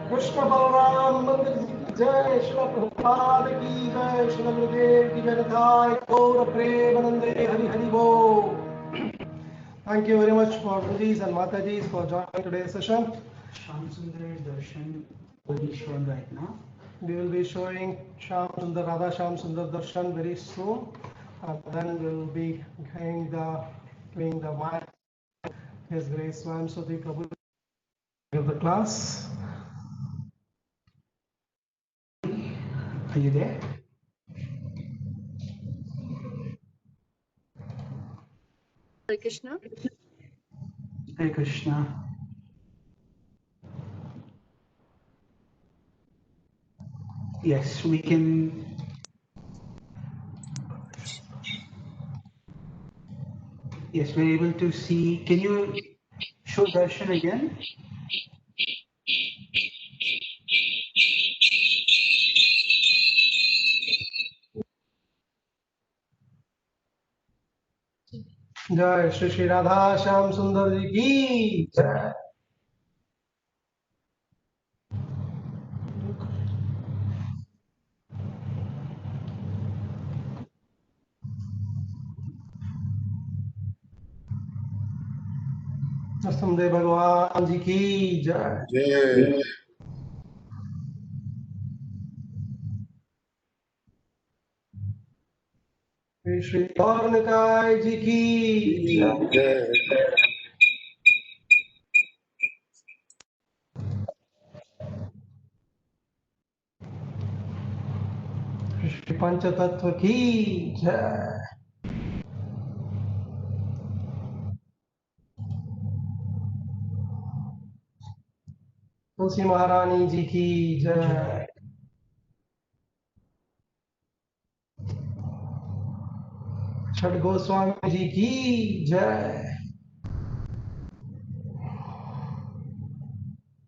कृष्ण बलराम मंदिर की जय, श्री प्रभुपाद की जय, श्री गुरुदेव की जय, गौर प्रेमानंदे, हरि हरि बोल. Thank you very much for Gurujis and Matajis for joining today's session. Sham Sundar Darshan will be shown right now. We will be showing Sham Sundar, Radha Sham Sundar Darshan very soon. And then we will be giving the mic. His Grace Swayam Swati Prabhu give the class. Are you there? Hare Krishna. Hare Krishna. Yes, we can. Yes, we're able to see. Can you show darshan again? जय श्री श्री राधा श्याम सुंदर जी की जय. नरसिंह भगवान जी की जय. जय. श्री गौर निताय जी की जय। श्री पंचतत्व की जय। तुलसी महारानी जी की जय। छठ गोस्वामी जी की जय।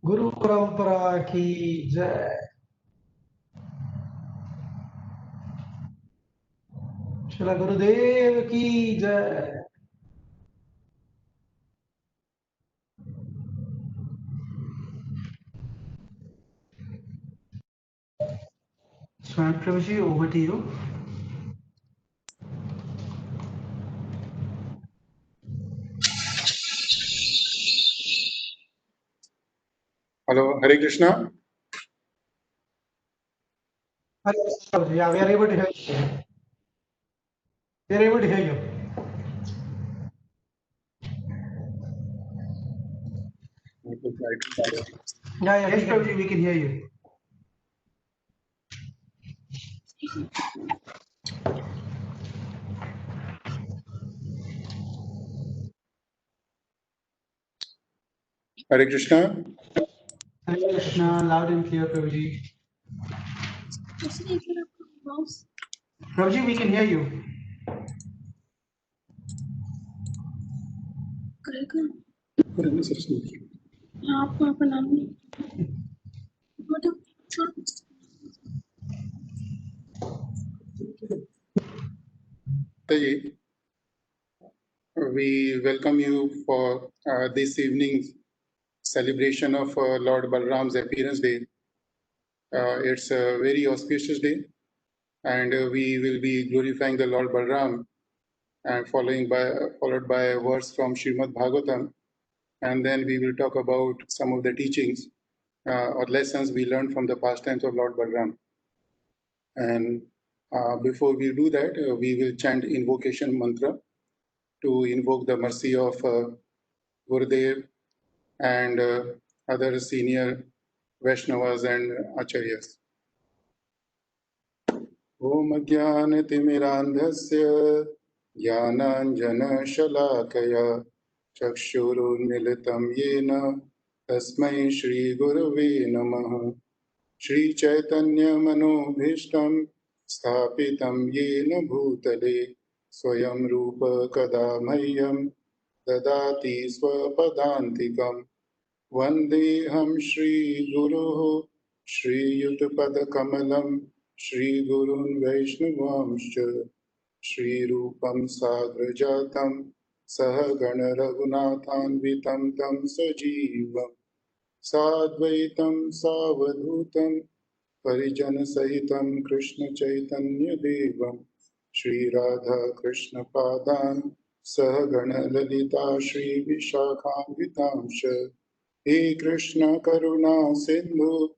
गुरु परंपरा की जय। श्री गुरुदेव की जय। Swayam Prabhuji, over to you. Hello, Hare Krishna. Yeah, we are able to hear you. We are able to hear you. Yeah, Yes, Prabhuji, we can hear you. Hare Krishna. Hare Krishna, loud and clear, Prabhuji. Prabhuji, we can hear you. We welcome you for this evening's celebration of Lord Balaram's appearance day. It's a very auspicious day, and we will be glorifying the Lord Balaram and followed by a verse from Srimad Bhagavatam, and then we will talk about some of the teachings or lessons we learned from the pastimes of Lord Balaram. And before we do that, we will chant invocation mantra to invoke the mercy of Gurudev and other senior Vaishnavas and Acharyas. Om Jnanatimirandhasya Jnananjana-shalakaya Chakshurunmilitam Yena Tasmai Shri Gurave Namaha. Shri Chaitanya Manobhishtam Sthapitam Yena Bhutale Swayam Rupa Kadamahyam Dadati Swapadantikam Vandeham Shri Guruho Shri Yutpadakamalam Shri Gurun Vaishnavamscha Shri Rupam Sagrajatam Sahagana Raghunathanvitam Tam Sajivam Sadvaitam Savadhutam Parijana Sahitam Krishna Chaitanya Devam Shri Radha Krishna Padan Sahagana Lalita Shri Vishakhamvitamsha He Krishna Karuna Sindhu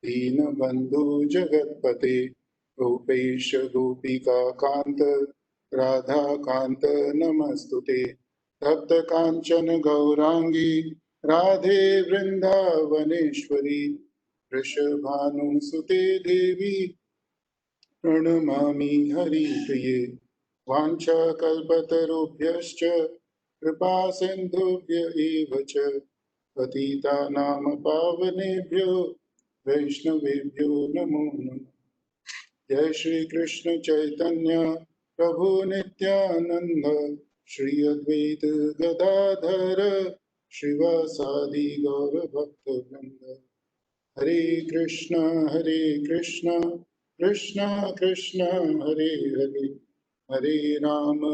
Deenabandhu Jagatpate Rupesh Gopika Kanta Radha Kanta Namastute Tapta Kanchana Gaurangi Radhe Vrindavaneshwari Vrishabhanusute Devi Pranamami Haripriye Vanchakalpatarubhyascha Kripa Sindhubhya eva cha Patitanam Pavanebhyo Vaishnavebhyo Namo Namo. Jai Shri Krishna Chaitanya Prabhu Nityananda Shri Advaita Gadadhara Shivasadi Gaura Bhakta Vrinda. Hare Krishna, Krishna Krishna, Hare Hare, Hare Rama,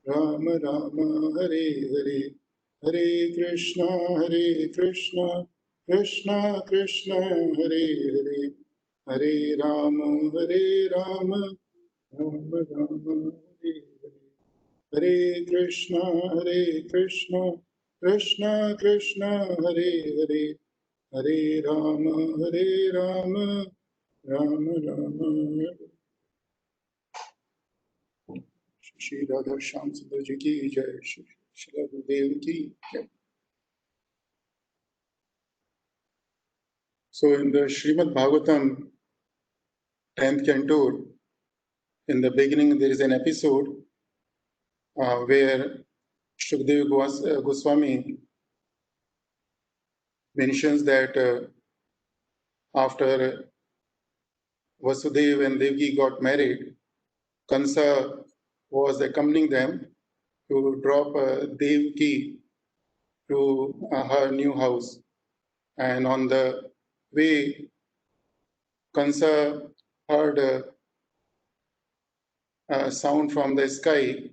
Rama Rama, Hare Hare, Hare Krishna, Krishna Krishna, Hare Hare, Hare Rama, Rama Rama, Hare Hare. Hare Krishna, Krishna Krishna, Hare Hare, Hare Rama, Rama Rama. Shri Radha Shyam Sundar Ji ki Jai, Shri Gurudev ki Jai. So in the Srimad Bhagavatam 10th canto, in the beginning there is an episode where Shukdev Goswami mentions that after Vasudeva and Devaki got married, Kansa was accompanying them to drop Devaki to her new house. And on the way, Kansa heard a sound from the sky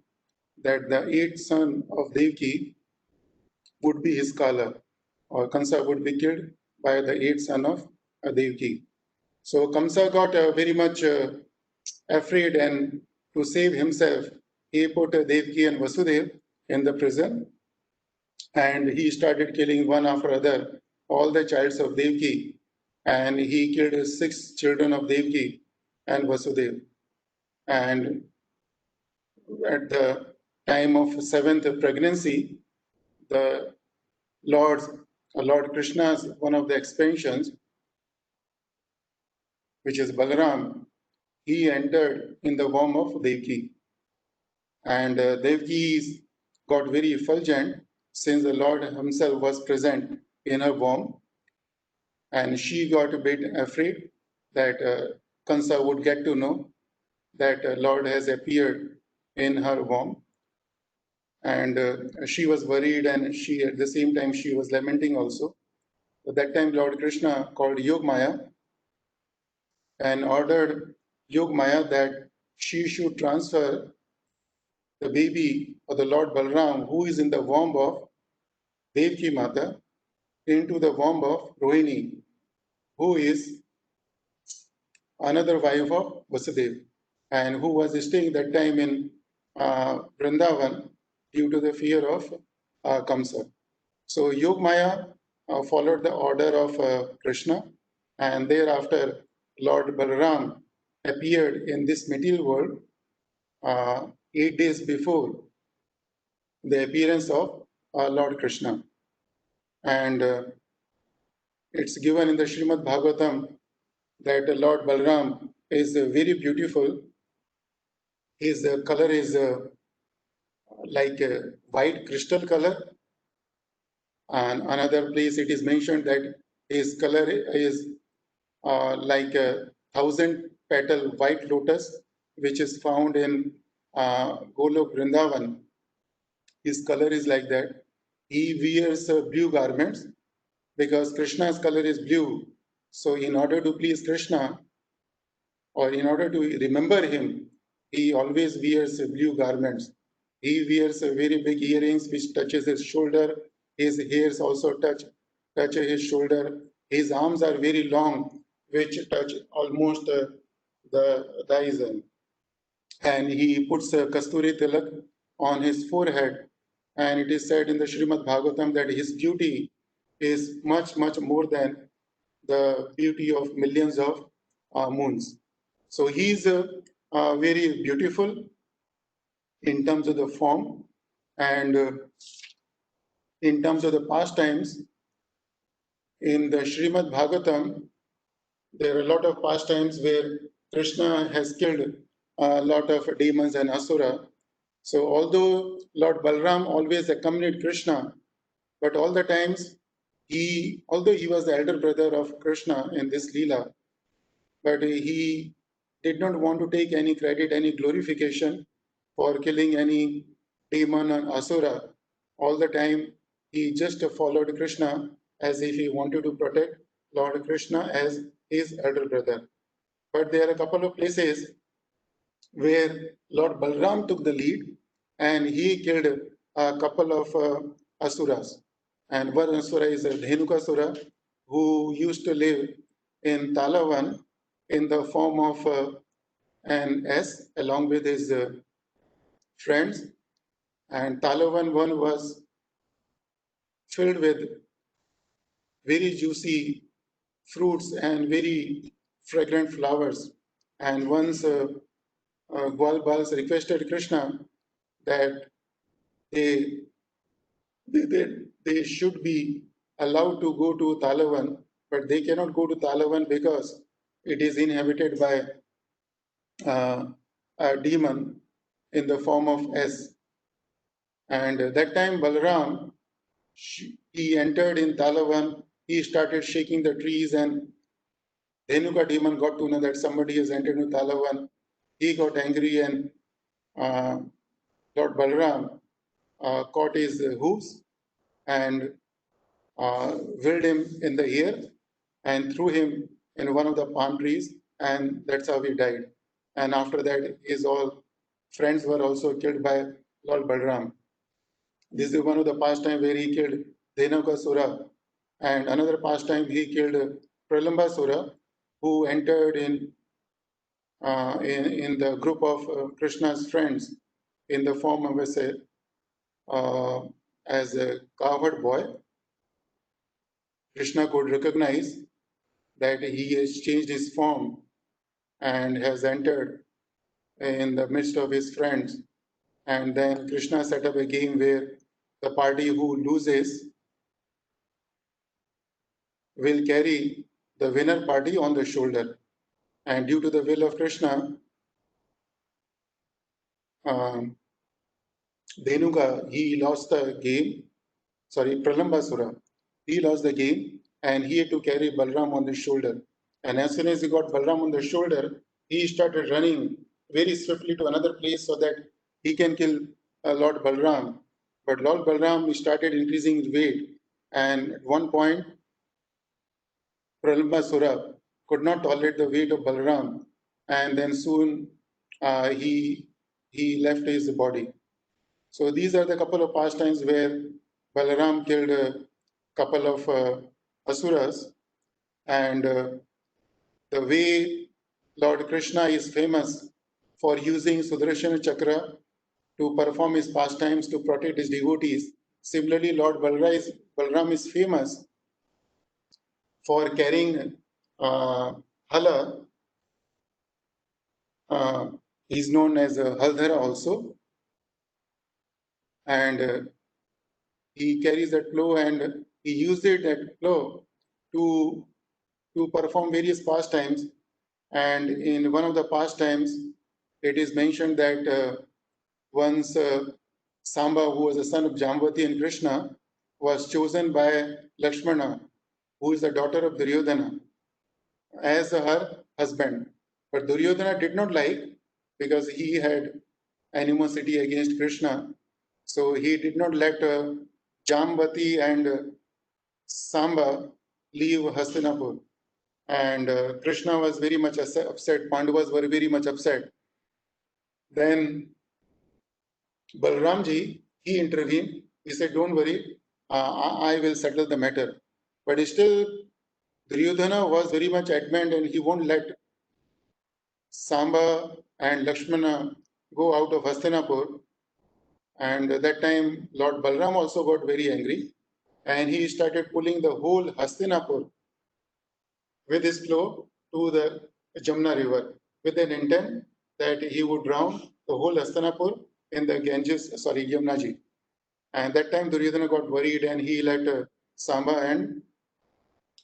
that the eighth son of Devaki would be his Kala, or Kansa would be killed by the eighth son of Devaki. So Kamsa got very much afraid, and to save himself, he put Devaki and Vasudeva in the prison, and he started killing one after other all the childs of Devaki, and he killed 6 children of Devaki and Vasudeva. And at the time of 7th pregnancy, the Lord Krishna's one of the expansions, which is Balaram, he entered in the womb of Devaki. And Devaki got very effulgent since the Lord himself was present in her womb, and she got a bit afraid that Kansa would get to know that Lord has appeared in her womb. And she was worried, and she at the same time she was lamenting also. At that time Lord Krishna called Yog Maya and ordered Yog Maya that she should transfer the baby or the Lord Balaram, who is in the womb of Devaki Mata, into the womb of Rohini, who is another wife of Vasudeva, and who was staying that time in Vrindavan due to the fear of Kamsa. So Yog Maya followed the order of Krishna, and thereafter Lord Balaram appeared in this material world 8 days before the appearance of Lord Krishna. And it's given in the Srimad Bhagavatam that Lord Balaram is very beautiful. His color is like a white crystal color. And another place it is mentioned that his color is like a 1,000-petal white lotus, which is found in Golok Vrindavan. His color is like that. He wears blue garments because Krishna's color is blue. So in order to please Krishna, or in order to remember him, he always wears blue garments. He wears very big earrings which touches his shoulder. His hairs also touch his shoulder. His arms are very long, which touch almost the thighs. And he puts Kasturi Tilak on his forehead. And it is said in the Srimad Bhagavatam that his beauty is much, much more than the beauty of millions of moons. So he is very beautiful in terms of the form, and in terms of the pastimes. In the Srimad Bhagavatam, there are a lot of pastimes where Krishna has killed a lot of demons and asura. So although Lord Balaram always accompanied Krishna, but all the times although he was the elder brother of Krishna in this Leela, but he did not want to take any credit, any glorification for killing any demon or asura. All the time, he just followed Krishna as if he wanted to protect Lord Krishna as his elder brother. But there are a couple of places where Lord Balaram took the lead and he killed a couple of asuras. And one asura is a Dhenukasura, who used to live in Talavan in the form of an S along with his friends. And Talavan one was filled with very juicy fruits and very fragrant flowers. And once Gwalbals requested Krishna that they, they should be allowed to go to Talavan, but they cannot go to Talavan because it is inhabited by a demon in the form of S. And that time Balaram, he entered in Talavan, he started shaking the trees, and Dhenuka demon got to know that somebody has entered into Talavan. He got angry, and Lord Balaram caught his hooves and whirled him in the air and threw him in one of the palm trees, and that's how he died. And after that, his all friends were also killed by Lord Balaram. This is one of the pastime where he killed Dhenukasura, and another pastime he killed Pralambasura, who entered in the group of Krishna's friends in the form of as a cowherd boy. Krishna could recognize that he has changed his form and has entered in the midst of his friends. And then Krishna set up a game where the party who loses will carry the winner party on the shoulder. And due to the will of Krishna, Dhenuka, he lost the game. Sorry, Pralambasura, he lost the game and he had to carry Balaram on his shoulder. And as soon as he got Balaram on the shoulder, he started running very swiftly to another place so that he can kill Lord Balaram. But Lord Balaram started increasing his weight, and at one point, Pralambasura could not tolerate the weight of Balaram, and then soon he left his body. So these are the couple of pastimes where Balaram killed a couple of asuras, and the way Lord Krishna is famous for using Sudarshana Chakra to perform his pastimes to protect his devotees. Similarly, Lord Balaram is famous for carrying hala. He's known as Haldhara also, and he carries that plow, and he used that plow to perform various pastimes. And in one of the pastimes, it is mentioned that once Samba, who was the son of Jambavati and Krishna, was chosen by Lakshmana, who is the daughter of Duryodhana, as her husband. But Duryodhana did not like, because he had animosity against Krishna. So he did not let Jambavati and Samba leave Hastinapur. And Krishna was very much upset. Pandavas were very much upset. Then Balramji, he intervened. He said, "Don't worry, I will settle the matter." But still, Duryodhana was very much adamant, and he won't let Samba and Lakshmana go out of Hastinapur. And at that time, Lord Balaram also got very angry, and he started pulling the whole Hastinapur with his plow to the Jamna river, with an intent that he would drown the whole Hastinapur in the Yamuna. And that time Duryodhana got worried, and he let Samba and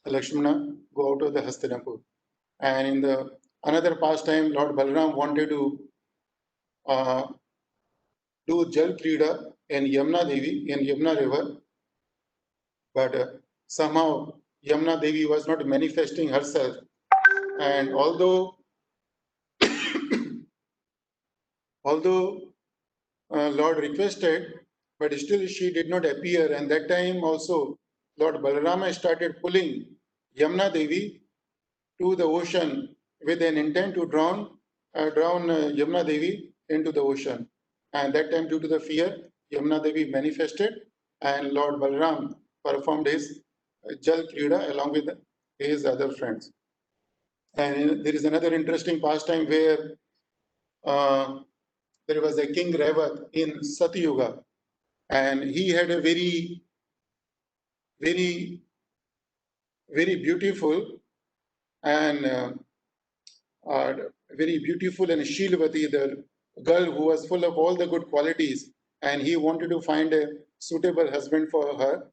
Lakshmana go out of the Hastinapur. And in the another pastime, Lord Balaram wanted to do Jal Krida in Yamuna Devi, in Yamuna river, but somehow Yamuna Devi was not manifesting herself. And although Lord requested, but still she did not appear. And that time also, Lord Balarama started pulling Yamuna Devi to the ocean with an intent to drown Yamuna Devi into the ocean. And that time, due to the fear, Yamuna Devi manifested, and Lord Balaram performed his Jal Krida along with his other friends. And there is another interesting pastime where there was a king Revat in Satyuga, and he had a very, very, very beautiful and very beautiful and Shilvati, the girl who was full of all the good qualities, and he wanted to find a suitable husband for her,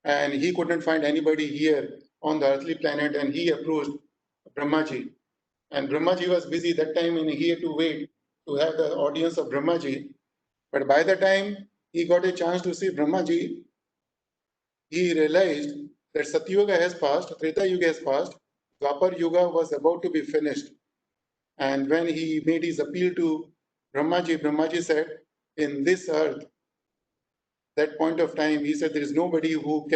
and he couldn't find anybody here on the earthly planet, and he approached Brahmaji. And Brahmaji was busy that time, and he had to wait to have the audience of Brahmaji. But by the time he got a chance to see Brahmaji, he realized that Satyuga has passed, Treta Yuga has passed, Dwapar Yuga was about to be finished. And when he made his appeal to Brahmaji, Brahmaji said, in this earth, that point of time, he said, there is nobody who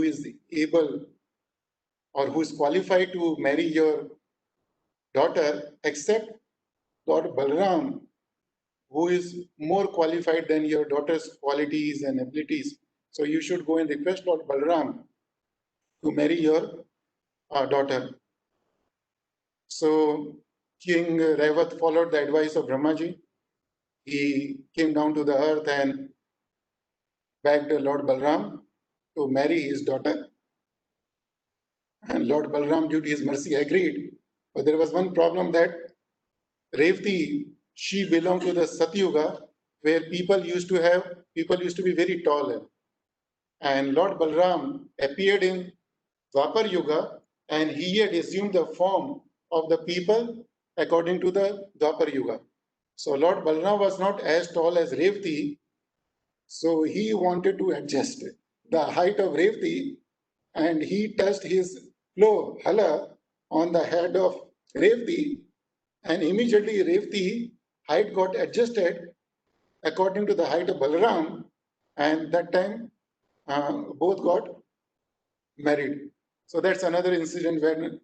is able or who is qualified to marry your daughter except Lord Balaram, who is more qualified than your daughter's qualities and abilities. So you should go and request Lord Balaram to marry your daughter. So King Revat followed the advice of Brahmaji. He came down to the earth and begged Lord Balaram to marry his daughter. And Lord Balaram, due to his mercy, agreed. But there was one problem that Revati, she belonged to the Satyuga, where people used to be very tall. And Lord Balaram appeared in Dwapar Yuga, and he had assumed the form of the people according to the Dwapar Yuga. So Lord Balaram was not as tall as Revati, so he wanted to adjust the height of Revati, and he touched his plow, hala, on the head of Revati, and immediately Revati height got adjusted according to the height of Balaram, and that time both got married. So that's another incident when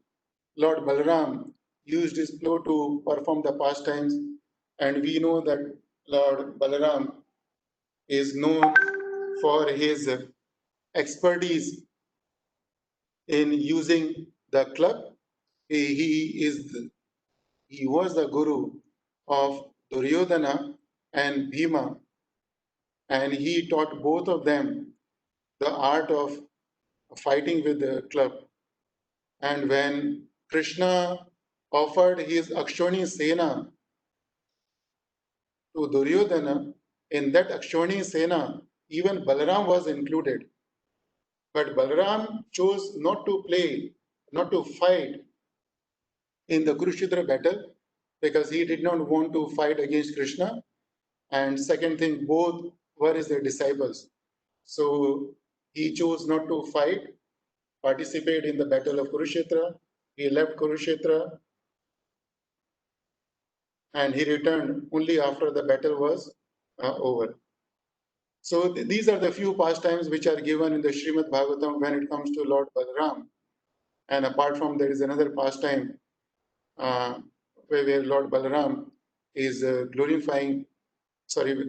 Lord Balaram used his plow to perform the pastimes, and we know that Lord Balaram is known for his expertise in using the club. He was the guru of Duryodhana and Bhima, and he taught both of them the art of fighting with the club. And when Krishna offered his Akshoni Sena to Duryodhana, in that Akshoni Sena, even Balaram was included. But Balaram chose not to play, not to fight in the Kurukshetra battle because he did not want to fight against Krishna. And second thing, both were his disciples. So he chose not to fight, participate in the battle of Kurukshetra. He left Kurukshetra and he returned only after the battle was over. So these are the few pastimes which are given in the Srimad Bhagavatam when it comes to Lord Balaram. And apart from there is another pastime where Lord Balaram is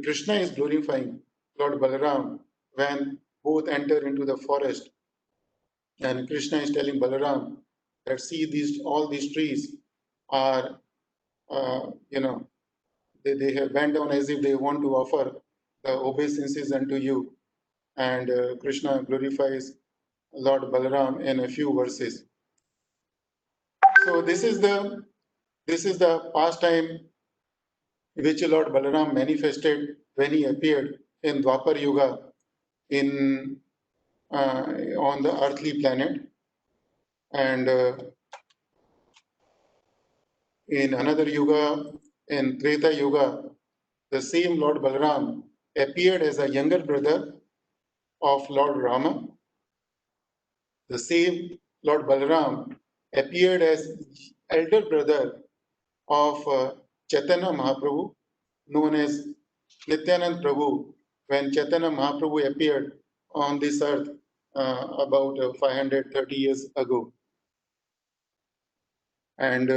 Krishna is glorifying Lord Balaram when both enter into the forest. And Krishna is telling Balaram that see all these trees are, they have bent down as if they want to offer the obeisances unto you. And Krishna glorifies Lord Balaram in a few verses. So this is the pastime which Lord Balaram manifested when he appeared in Dwapar Yuga on the earthly planet. And in another yuga, in Treta Yuga, the same Lord Balaram appeared as a younger brother of Lord Rama. The same Lord Balaram appeared as elder brother of Chaitanya Mahaprabhu, known as Nityanand Prabhu, when Chaitanya Mahaprabhu appeared on this earth about 530 years ago. And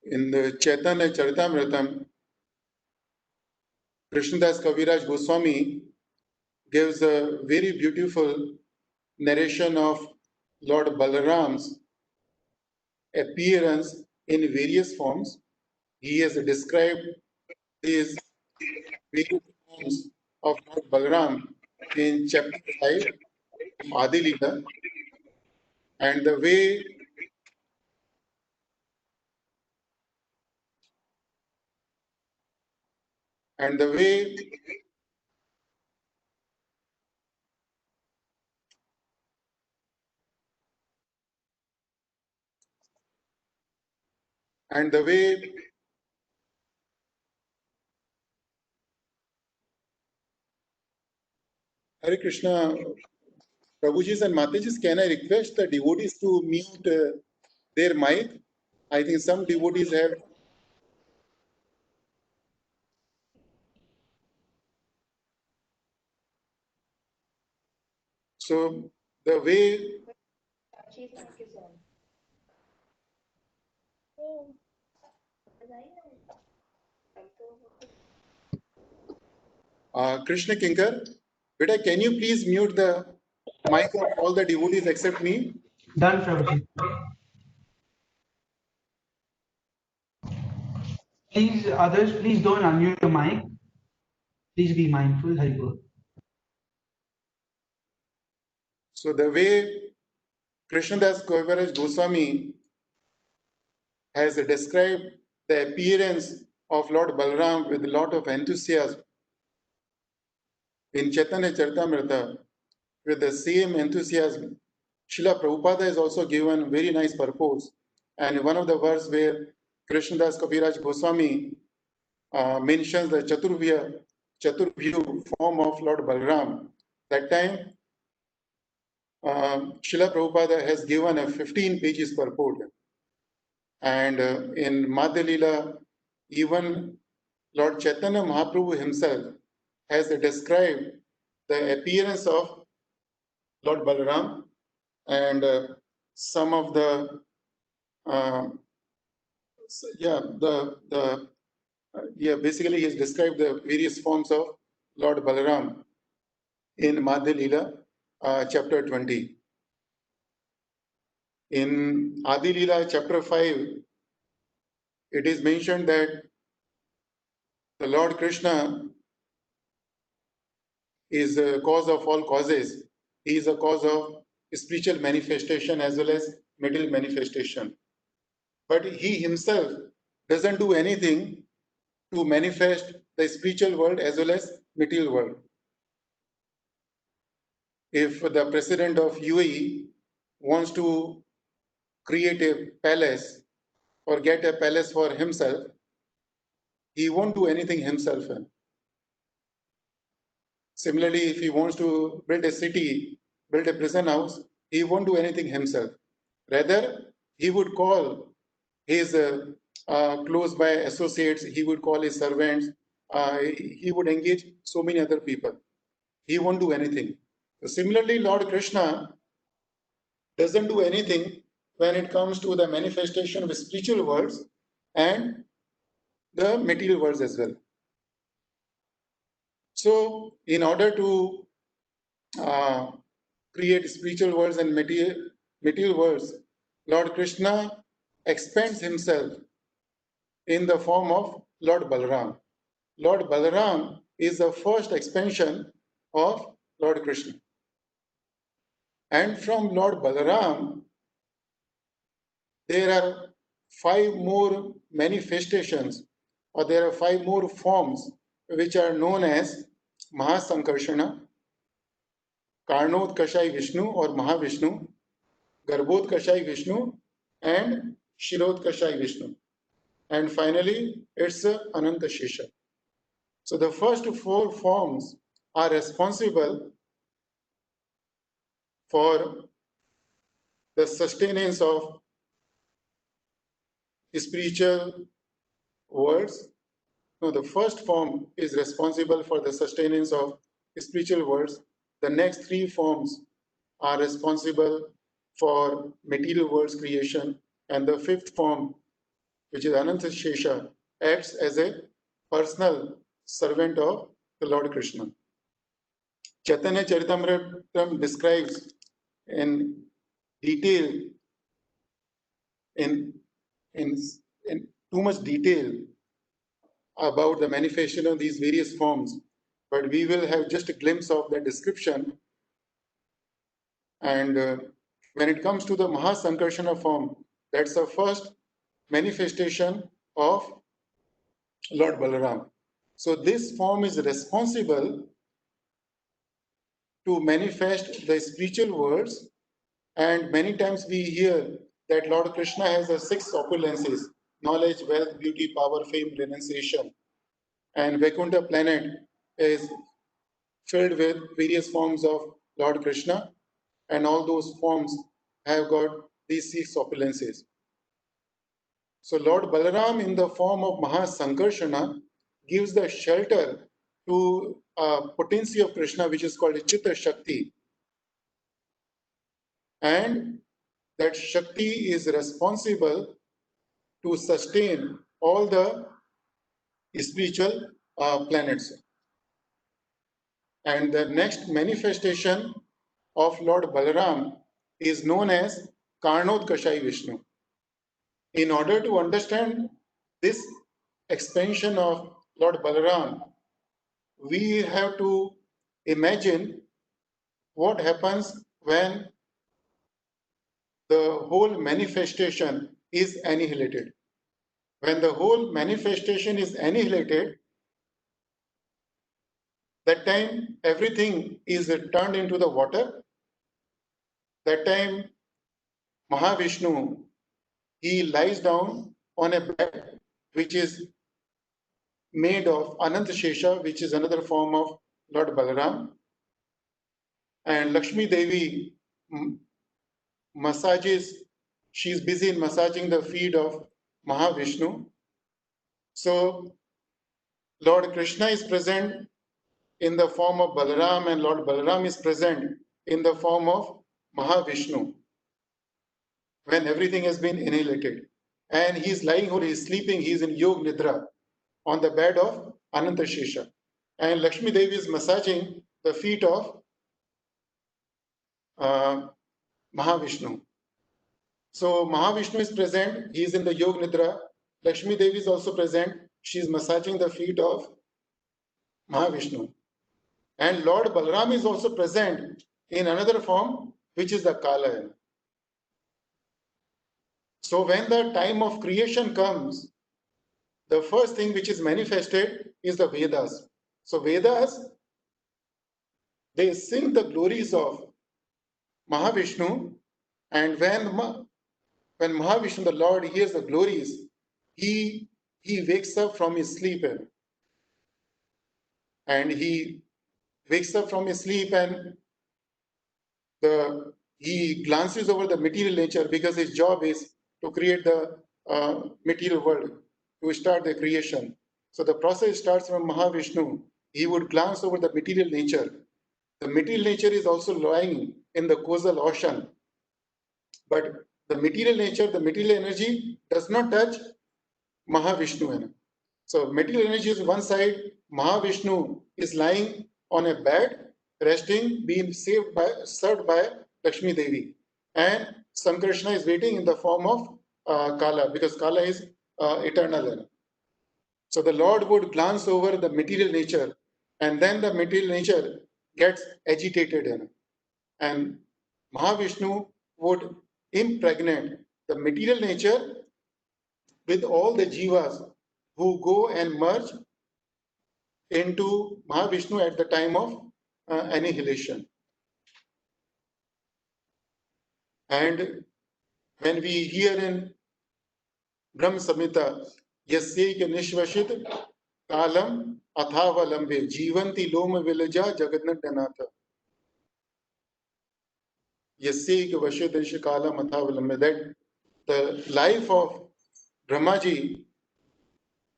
in the Chaitanya Charitamrita, Krishnadas Kaviraj Goswami gives a very beautiful narration of Lord Balaram's appearance in various forms. He has described these various forms of Lord Balaram in chapter 5 of Adi Lila, and the way And the way Hare Krishna, Prabhujis and Matajis, can I request the devotees to mute their mic? I think some devotees have. So the way Krishna Kinkar, beta, can you please mute the mic of all the devotees except me? Done, Prabhuji. Please, others, please don't unmute your mic. Please be mindful, Haribol. So the way Krishnadas Kaviraj Goswami has described the appearance of Lord Balaram with a lot of enthusiasm in Chaitanya Charitamrita, with the same enthusiasm, Srila Prabhupada has also given very nice purpose. And one of the verse where Krishnadas Kaviraj Goswami mentions the Chaturvyu form of Lord Balaram, that time Srila Prabhupada has given a 15 pages purport. And in Madhya Lila, even Lord Chaitanya Mahaprabhu himself has described the appearance of Lord Balaram, and some of the basically he has described the various forms of Lord Balaram in Madhya Lila, chapter 20. In Adi Lila, chapter 5, it is mentioned that the Lord Krishna is the cause of all causes. He is a cause of spiritual manifestation as well as material manifestation. But he himself doesn't do anything to manifest the spiritual world as well as material world. If the president of UAE wants to create a palace or get a palace for himself, he won't do anything himself. Similarly, if he wants to build a city, build a prison house, he won't do anything himself. Rather, he would call his close by associates, he would call his servants, he would engage so many other people. He won't do anything. Similarly, Lord Krishna doesn't do anything when it comes to the manifestation of spiritual worlds and the material worlds as well. So, in order to create spiritual worlds and material worlds, Lord Krishna expands himself in the form of Lord Balaram. Lord Balaram is the first expansion of Lord Krishna. And from Lord Balaram, there are 5 more manifestations, or there are 5 more forms which are known as Mahasankarshana, Karnotkashai Vishnu or Mahavishnu, Garbhotkashai Vishnu, and Shirotkashai Vishnu. And finally, it's Ananta Shesha. So the first 4 forms are responsible for the sustenance of spiritual worlds. No, the first form is responsible for the sustenance of spiritual worlds. The next 3 forms are responsible for material worlds creation. And the 5th form, which is Ananta Shesha, acts as a personal servant of the Lord Krishna. Chaitanya Charitamrita describes in detail, in too much detail about the manifestation of these various forms, but we will have just a glimpse of the description. And when it comes to the Mahasankarshana form, that's the first manifestation of Lord Balaram. So this form is responsible to manifest the spiritual worlds, and many times we hear that Lord Krishna has the six opulences: knowledge, wealth, beauty, power, fame, renunciation. And Vaikuntha planet is filled with various forms of Lord Krishna, and all those forms have got these six opulences. So Lord Balaram in the form of Mahasankarshana gives the shelter to a potency of Krishna which is called Chitta Shakti. And that Shakti is responsible to sustain all the spiritual planets. And the next manifestation of Lord Balaram is known as Karnodkashai Vishnu. In order to understand this expansion of Lord Balaram, we have to imagine what happens when the whole manifestation is annihilated. When the whole manifestation is annihilated, that time everything is turned into the water. That time Mahavishnu, he lies down on a bed which is made of Ananta Shesha, which is another form of Lord Balaram. And Lakshmi Devi massages, she's busy in massaging the feet of Mahavishnu. So Lord Krishna is present in the form of Balaram, and Lord Balaram is present in the form of Mahavishnu when everything has been annihilated. And he's lying or he's sleeping, he's in Yog Nidra on the bed of Ananta Shesha. And Lakshmi Devi is massaging the feet of Mahavishnu. So Mahavishnu is present, he is in the Yog Nidra. Lakshmi Devi is also present, she is massaging the feet of Mahavishnu. And Lord Balaram is also present in another form, which is the Kala. So when the time of creation comes, the first thing which is manifested is the Vedas. So Vedas, they sing the glories of Mahavishnu, and when Mahavishnu, the Lord, hears the glories, he wakes up from his sleep, and he wakes up from his sleep, and he glances over the material nature, because his job is to create the material world, to start the creation. So the process starts from Mahavishnu. He would glance over the material nature. The material nature is also lying in the causal ocean, but the material nature, the material energy does not touch Mahavishnu. So material energy is one side, Mahavishnu is lying on a bed, resting, being served by Lakshmi Devi. And Sankrishna is waiting in the form of Kala, because Kala is eternal. So the Lord would glance over the material nature, and then the material nature gets agitated. And Mahavishnu would impregnate the material nature with all the jivas who go and merge into Mahavishnu at the time of annihilation. And when we hear in Brahm Samhita, Yasyeka Nishvashit Kalam Athavalambe Jivanti Loma Vilaja Jagatnatanatha. Yasyeka Vashidrish Kalam Athavalambe. That the life of Brahmaji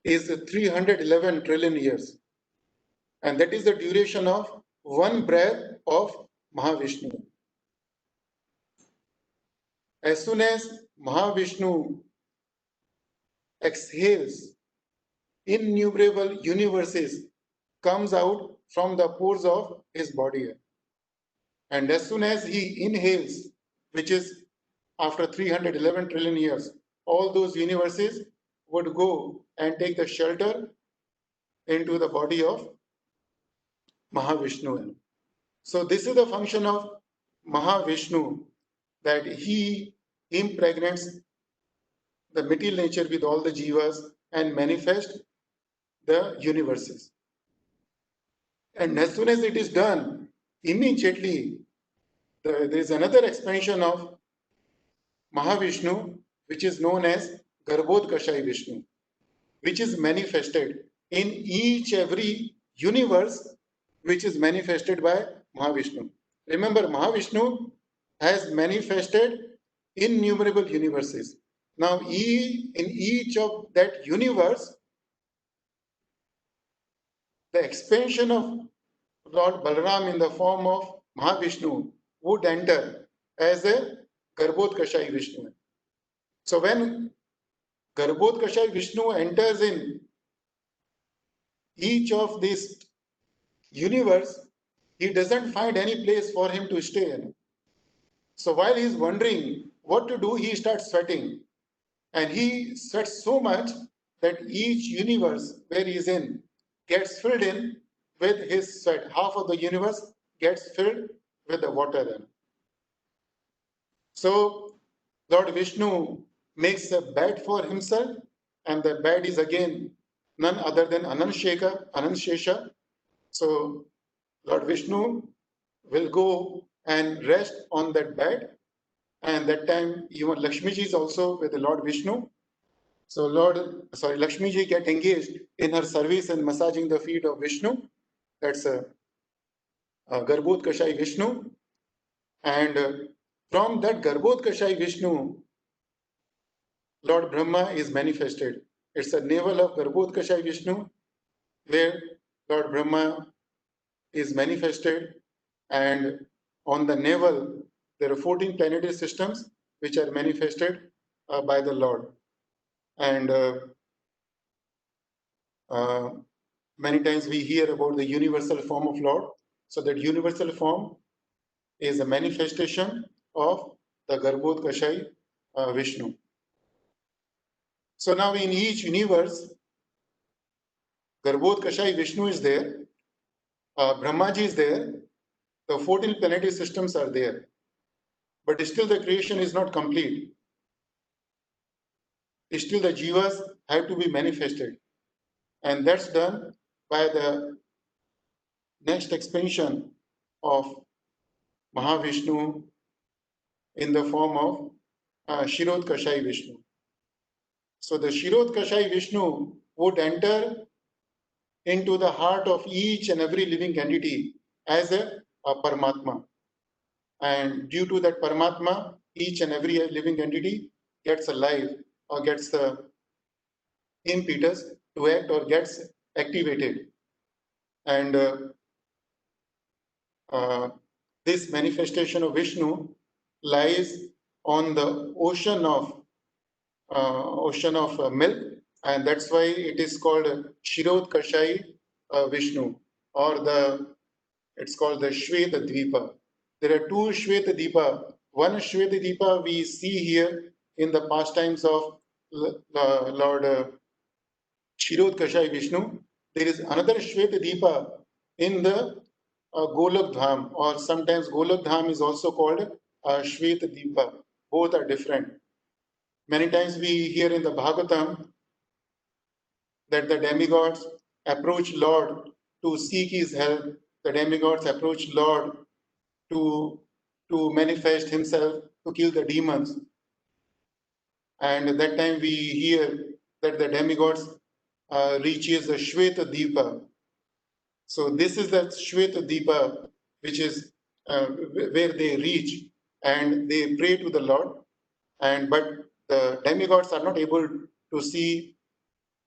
is 311 trillion years. And that is the duration of one breath of Mahavishnu. As soon as Mahavishnu exhales, innumerable universes comes out from the pores of his body. And as soon as he inhales, which is after 311 trillion years, all those universes would go and take the shelter into the body of Mahavishnu. So this is the function of Mahavishnu, that he impregnates the material nature with all the jivas and manifest the universes. And as soon as it is done, immediately there is another expansion of Mahavishnu, which is known as Garbhodkashai Vishnu, which is manifested in each every universe, which is manifested by Mahavishnu. Remember, Mahavishnu has manifested innumerable universes. Now, in each of that universe, the expansion of Lord Balaram in the form of Mahavishnu would enter as a Garbhodkashai Vishnu. So when Garbhodkashai Vishnu enters in each of these universe, he doesn't find any place for him to stay in. So while he's wondering what to do, he starts sweating. And he sweats so much that each universe where he is in gets filled in with his sweat. Half of the universe gets filled with the water then. So Lord Vishnu makes a bed for himself, and the bed is again none other than Anantshesha. So Lord Vishnu will go and rest on that bed, and that time even Lakshmi ji is also with the Lord Vishnu. So Lakshmi ji get engaged in her service and massaging the feet of Vishnu. That's a Garbhodkashai Vishnu. And from that Garbhodkashai Vishnu, Lord Brahma is manifested. It's a navel of Garbhodkashai Vishnu, where Lord Brahma is manifested, and on the navel there are 14 planetary systems which are manifested by the Lord. And many times we hear about the universal form of Lord. So that universal form is a manifestation of the Garbhodkashai Vishnu. So now in each universe, Garbhodkashai Vishnu is there, Brahmaji is there, the 14 planetary systems are there. But still the creation is not complete. Still the jivas have to be manifested. And that's done by the next expansion of Mahavishnu in the form of Shirodkashai Vishnu. So the Shirodkashai Vishnu would enter into the heart of each and every living entity as a Paramatma. And due to that Paramatma, each and every living entity gets alive or gets the impetus to act or gets activated. And this manifestation of Vishnu lies on the ocean of milk, and that's why it is called Shirodkashai Vishnu, or it's called the Shweta Dvipa. There are two Shweta Dvipa. One Shweta Dvipa we see here in the pastimes of Lord Shirodkashai Vishnu. There is another Shweta Dvipa in the Golok Dham, or sometimes Golok Dham is also called Shweta Dvipa. Both are different. Many times we hear in the Bhagavatam that the demigods approach Lord to seek his help. The demigods approach Lord to manifest himself to kill the demons. And at that time we hear that the demigods reaches the Shweta Dvipa. So this is the Shweta Dvipa, which is where they reach and they pray to the Lord. But the demigods are not able to see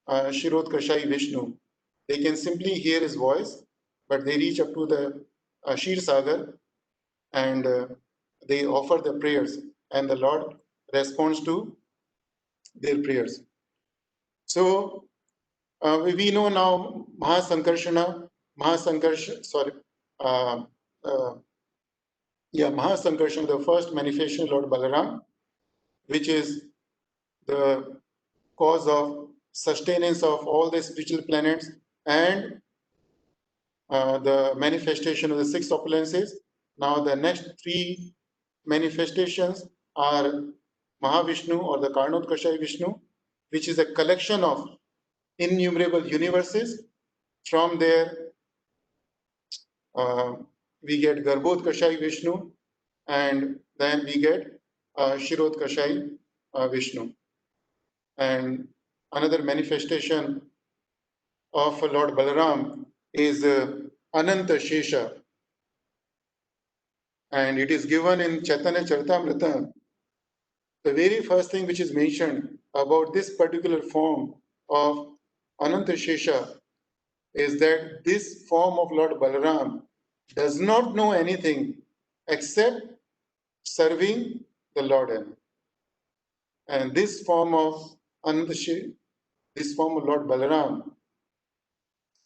Shirodkashai Vishnu. They can simply hear his voice, but they reach up to the Shir Sagar and they offer the prayers, and the Lord responds to their prayers. So we know now Mahasankarshana, Mahasankarshana, the first manifestation of Lord Balaram, which is the cause of sustenance of all the spiritual planets and the manifestation of the six opulences. Now the next three manifestations are Mahavishnu or the Karnotkashai Vishnu, which is a collection of innumerable universes. From there, we get Garbhotkashai Vishnu, and then we get Shirotkashai Vishnu. And another manifestation of Lord Balaram is Ananta Shesha, and it is given in Chaitanya Charitamrita. The very first thing which is mentioned about this particular form of Ananta Shesha is that this form of Lord Balaram does not know anything except serving the Lord. And this form of Ananta Shesha, this form of Lord Balaram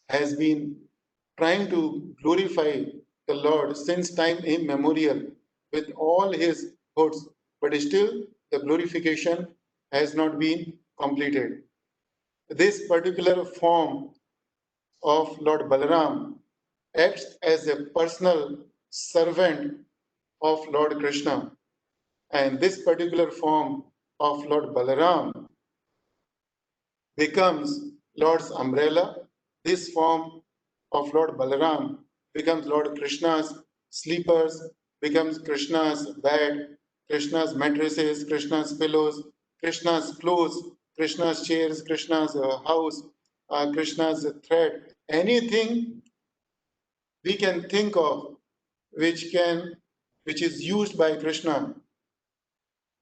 has been trying to glorify the Lord since time immemorial with all his hoods, but still the glorification has not been completed. This particular form of Lord Balaram acts as a personal servant of Lord Krishna, and this particular form of Lord Balaram becomes Lord's umbrella. This form of Lord Balaram becomes Lord Krishna's sleepers, becomes Krishna's bed, Krishna's mattresses, Krishna's pillows, Krishna's clothes, Krishna's chairs, Krishna's house, Krishna's thread. Anything we can think of which is used by Krishna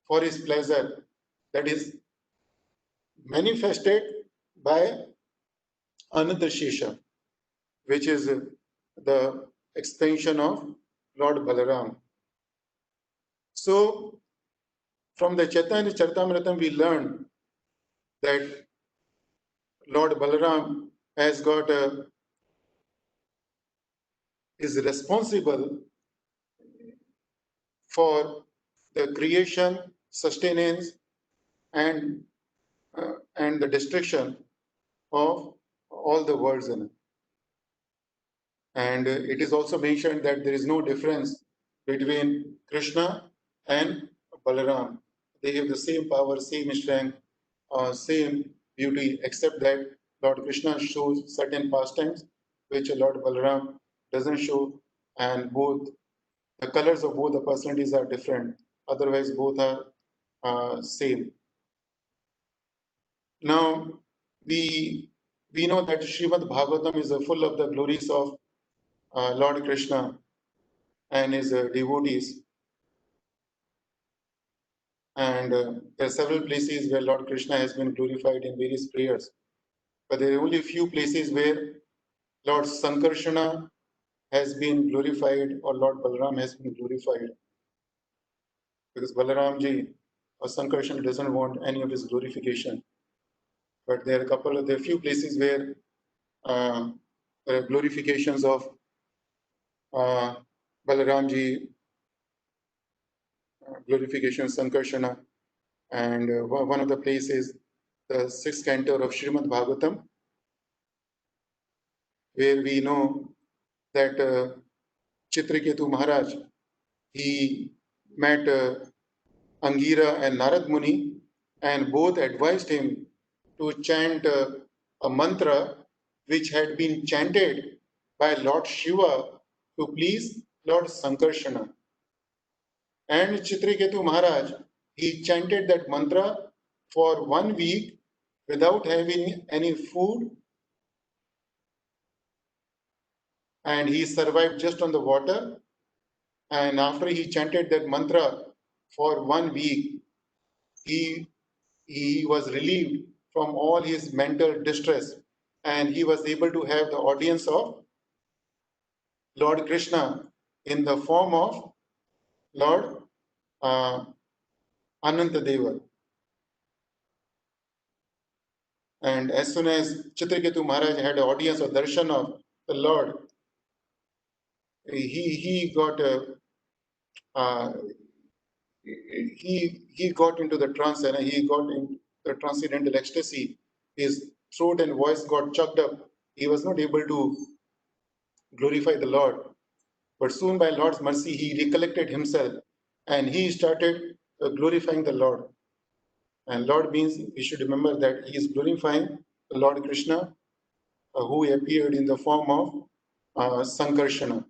for his pleasure, that is manifested by Ananta Shesha, which is the expansion of Lord Balaram. So, from the Chaitanya Charitamrita, we learn that Lord Balaram has got is responsible for the creation, sustenance, and the destruction of all the worlds in it. And it is also mentioned that there is no difference between Krishna and Balaram. They have the same power, same strength, same beauty, except that Lord Krishna shows certain pastimes which Lord Balaram doesn't show, and both the colors of both the personalities are different. Otherwise, both are same. Now, we know that Srimad Bhagavatam is full of the glories of Lord Krishna and his devotees. And there are several places where Lord Krishna has been glorified in various prayers. But there are only a few places where Lord Sankarshana has been glorified or Lord Balaram has been glorified. Because Balaramji or Sankarshana doesn't want any of his glorification. But there are a few places where there are glorifications of Balaramji, glorification of Sankarshana. And one of the places, the sixth canto of Srimad Bhagavatam, where we know that Chitraketu Maharaj, he met Angira and Narad Muni, and both advised him to chant a mantra which had been chanted by Lord Shiva to please Lord Sankarshana. And Chitraketu Maharaj, he chanted that mantra for 1 week without having any food, and he survived just on the water. And after he chanted that mantra for 1 week, he was relieved from all his mental distress, and he was able to have the audience of Lord Krishna in the form of Lord Anantadeva. And as soon as Chitraketu Maharaj had an audience or darshan of the Lord, he got he got into the trance, and he got in the transcendental ecstasy. His throat and voice got choked up. He was not able to glorify the Lord. But soon, by Lord's mercy, he recollected himself and he started glorifying the Lord. And Lord means we should remember that he is glorifying Lord Krishna, who appeared in the form of Sankarshana.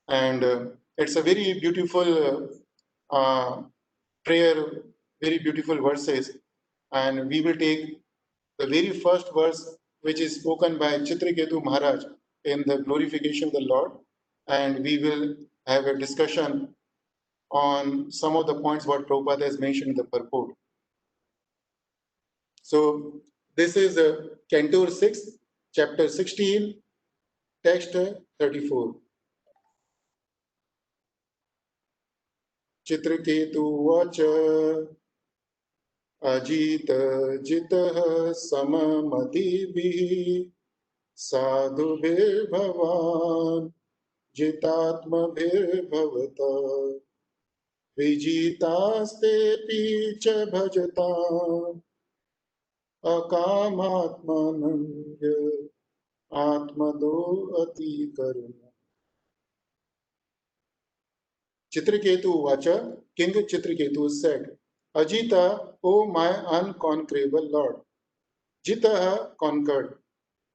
And it's a very beautiful prayer, very beautiful verses. And we will take the very first verse, which is spoken by Chitraketu Maharaj in the glorification of the Lord. And we will have a discussion on some of the points what Prabhupada has mentioned in the purport. So this is Cantor 6, chapter 16, text 34. Chitraketu vacha ajita jitah samamatibihi sadhubhir bhavan jitatmabhir bhavata vijitastepi cha bhajatam akamatmananya atmado ati karuna. Chitraketu Vacha, King Chitraketu said, Ajita, O my unconquerable Lord, Jitaha conquered,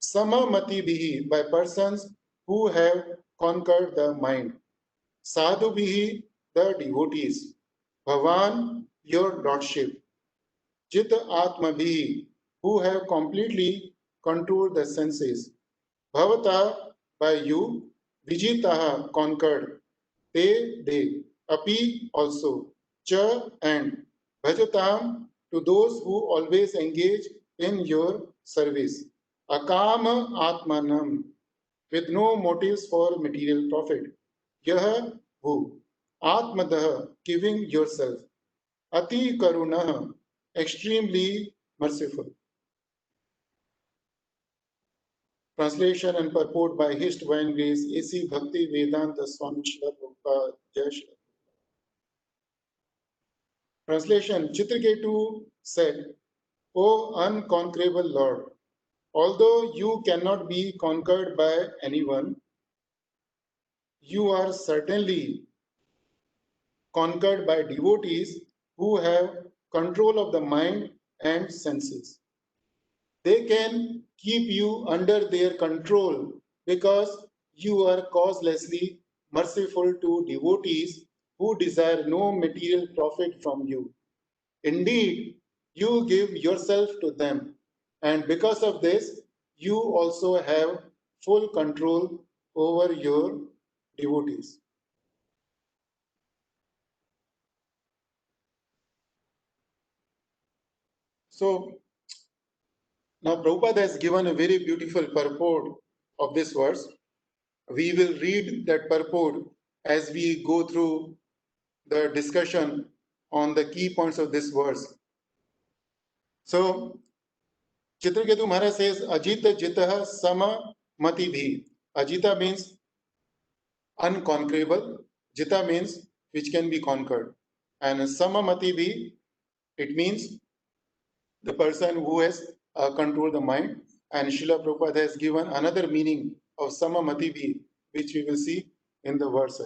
Samamati bihi by persons who have conquered the mind, Sadhu bihi the devotees, Bhavan your lordship, Jita Atma bihi who have completely controlled the senses, Bhavata by you, Vijitaha conquered, they, api also, cha and, bhajatam to those who always engage in your service, akama atmanam with no motives for material profit, yah who, atmadah giving yourself, ati karunah extremely merciful. Translation and purport by His Divine Grace, A.C. Bhakti Vedanta Swami Srila Prabhupada, Jai Srila. Translation, Chitraketu said, O unconquerable Lord, although you cannot be conquered by anyone, you are certainly conquered by devotees who have control of the mind and senses. They can keep you under their control because you are causelessly merciful to devotees who desire no material profit from you. Indeed, you give yourself to them, and because of this, you also have full control over your devotees. So, now Prabhupada has given a very beautiful purport of this verse. We will read that purport as we go through the discussion on the key points of this verse. So, Chitraketu Maharaj says, Ajita Jitaha Sama Mati Bhi. Ajita means unconquerable. Jita means which can be conquered. And Sama Mati Bhi, it means the person who has controlled the mind. And Srila Prabhupada has given another meaning of Samamati Bhi, which we will see in the verse.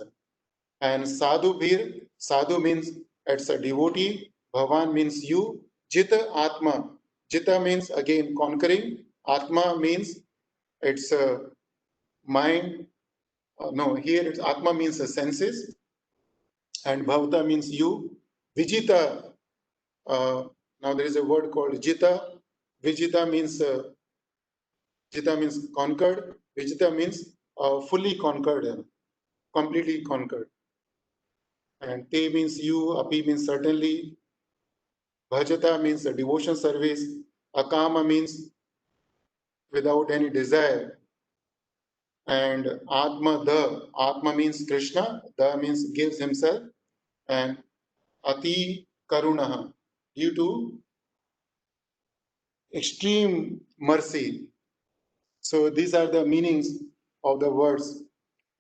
And Sadhu Bir, Sadhu means it's a devotee, Bhavan means you, Jita Atma. Jita means again conquering, Atma means it's a mind. No, here it's Atma means the senses, and Bhavata means you. Vijita, now there is a word called Jita. Vijita means Jita means conquered. Vijita means fully conquered, completely conquered. And Te means you, Api means certainly, Bhajata means a devotion service, Akama means without any desire, and Atma means Krishna, Da means gives himself, and Ati Karunaha, due to extreme mercy. So these are the meanings of the words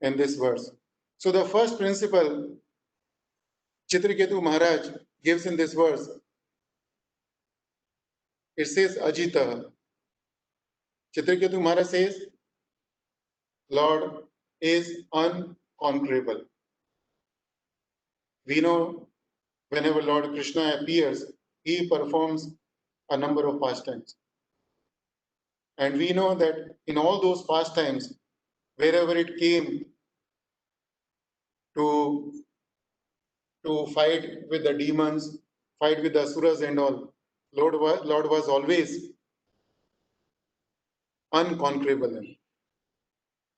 in this verse. So the first principle Chitraketu Maharaj gives in this verse, it says Ajita. Chitraketu Maharaj says, Lord is unconquerable. We know whenever Lord Krishna appears, he performs a number of pastimes. And we know that in all those pastimes, wherever it came to fight with the demons, fight with the asuras and all, Lord was always unconquerable.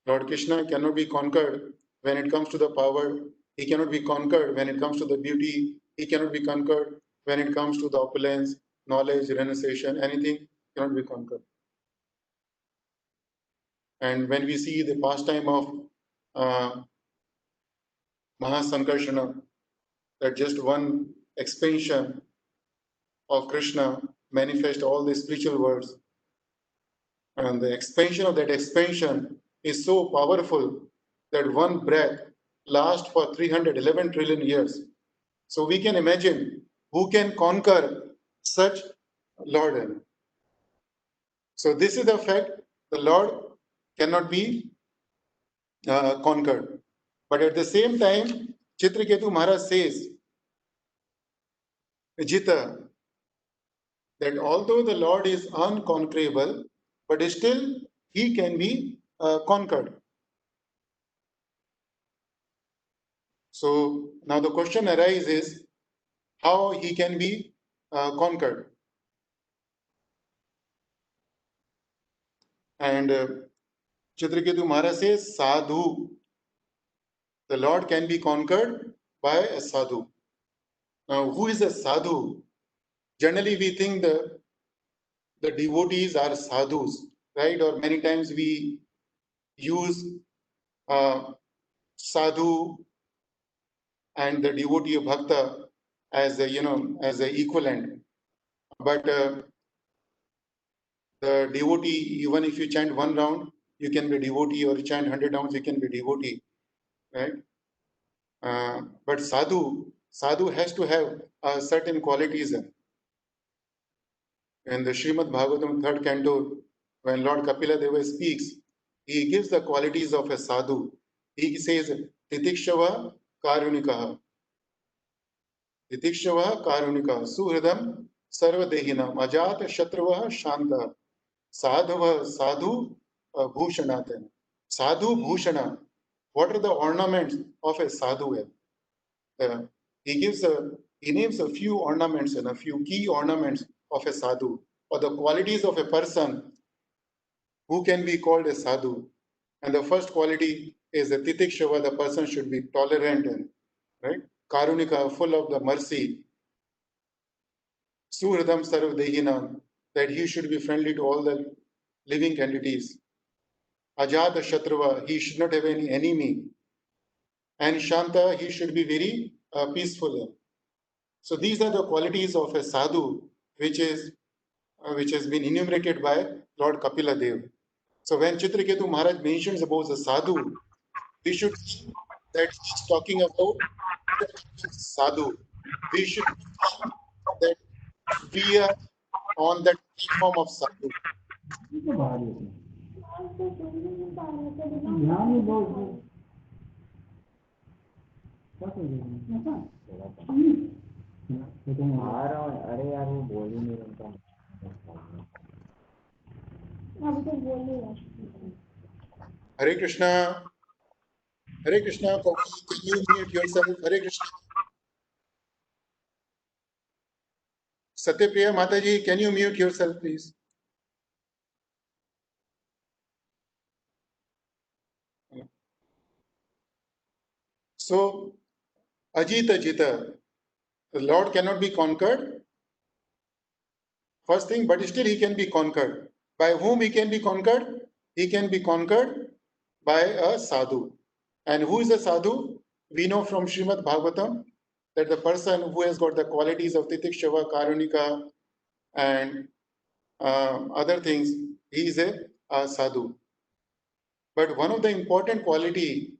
Lord Krishna cannot be conquered when it comes to the power. He cannot be conquered when it comes to the beauty. He cannot be conquered when it comes to the opulence, knowledge, renunciation, anything cannot be conquered. And when we see the pastime of Mahasankarshana, that just one expansion of Krishna manifests all the spiritual words. And the expansion of that expansion is so powerful that one breath lasts for 311 trillion years. So we can imagine who can conquer such Lord. So this is the fact, the Lord cannot be conquered. But at the same time, Chitraketu Maharaj says, Jita, that although the Lord is unconquerable, but still he can be conquered. So now the question arises, how he can be conquered. And Chitraketu Maharaj says, Sadhu, the Lord can be conquered by a sadhu. Now, who is a sadhu? Generally, we think the devotees are sadhus, right? Or many times we use sadhu and the devotee of bhakta as a, as a equivalent. But the devotee, even if you chant one round, you can be devotee, or you chant 100 rounds, you can be devotee, right? But sadhu has to have certain qualities. In the Srimad Bhagavatam, 3rd canto, when Lord Kapila Deva speaks, he gives the qualities of a sadhu. He says, Titikshava Karunikaha. Titikshava Karunikaha. Suhridam Sarvadehinam. Ajat Shatravaha Shanta. Sadhava Sadhu Bhushanate. Sadhu Bhushana. What are the ornaments of a sadhu? He names a few ornaments and a few key ornaments of a sadhu, or the qualities of a person who can be called a sadhu. And the first quality is the titikshava, the person should be tolerant and right, karunika, full of the mercy, suhridam sarvdehinam, that he should be friendly to all the living entities. Ajata Shatrava, he should not have any enemy. And Shanta, he should be very peaceful. So these are the qualities of a sadhu, which has been enumerated by Lord Kapila Dev. So when Chitraketu Maharaj mentions about the sadhu, we should think that he's talking about sadhu. We should think that we are on that platform of sadhu. अरे यार वो बोल ही नहीं रहा। Hare Krishna. Hare Krishna. Can you mute yourself? Hare Krishna. Satyapriya Mataji, can you mute yourself, please? So, Ajita Jita, the Lord cannot be conquered. First thing, but still he can be conquered. By whom he can be conquered? He can be conquered by a sadhu. And who is a sadhu? We know from Srimad Bhagavatam that the person who has got the qualities of Titikshava, Karunika, and other things, he is a sadhu. But one of the important quality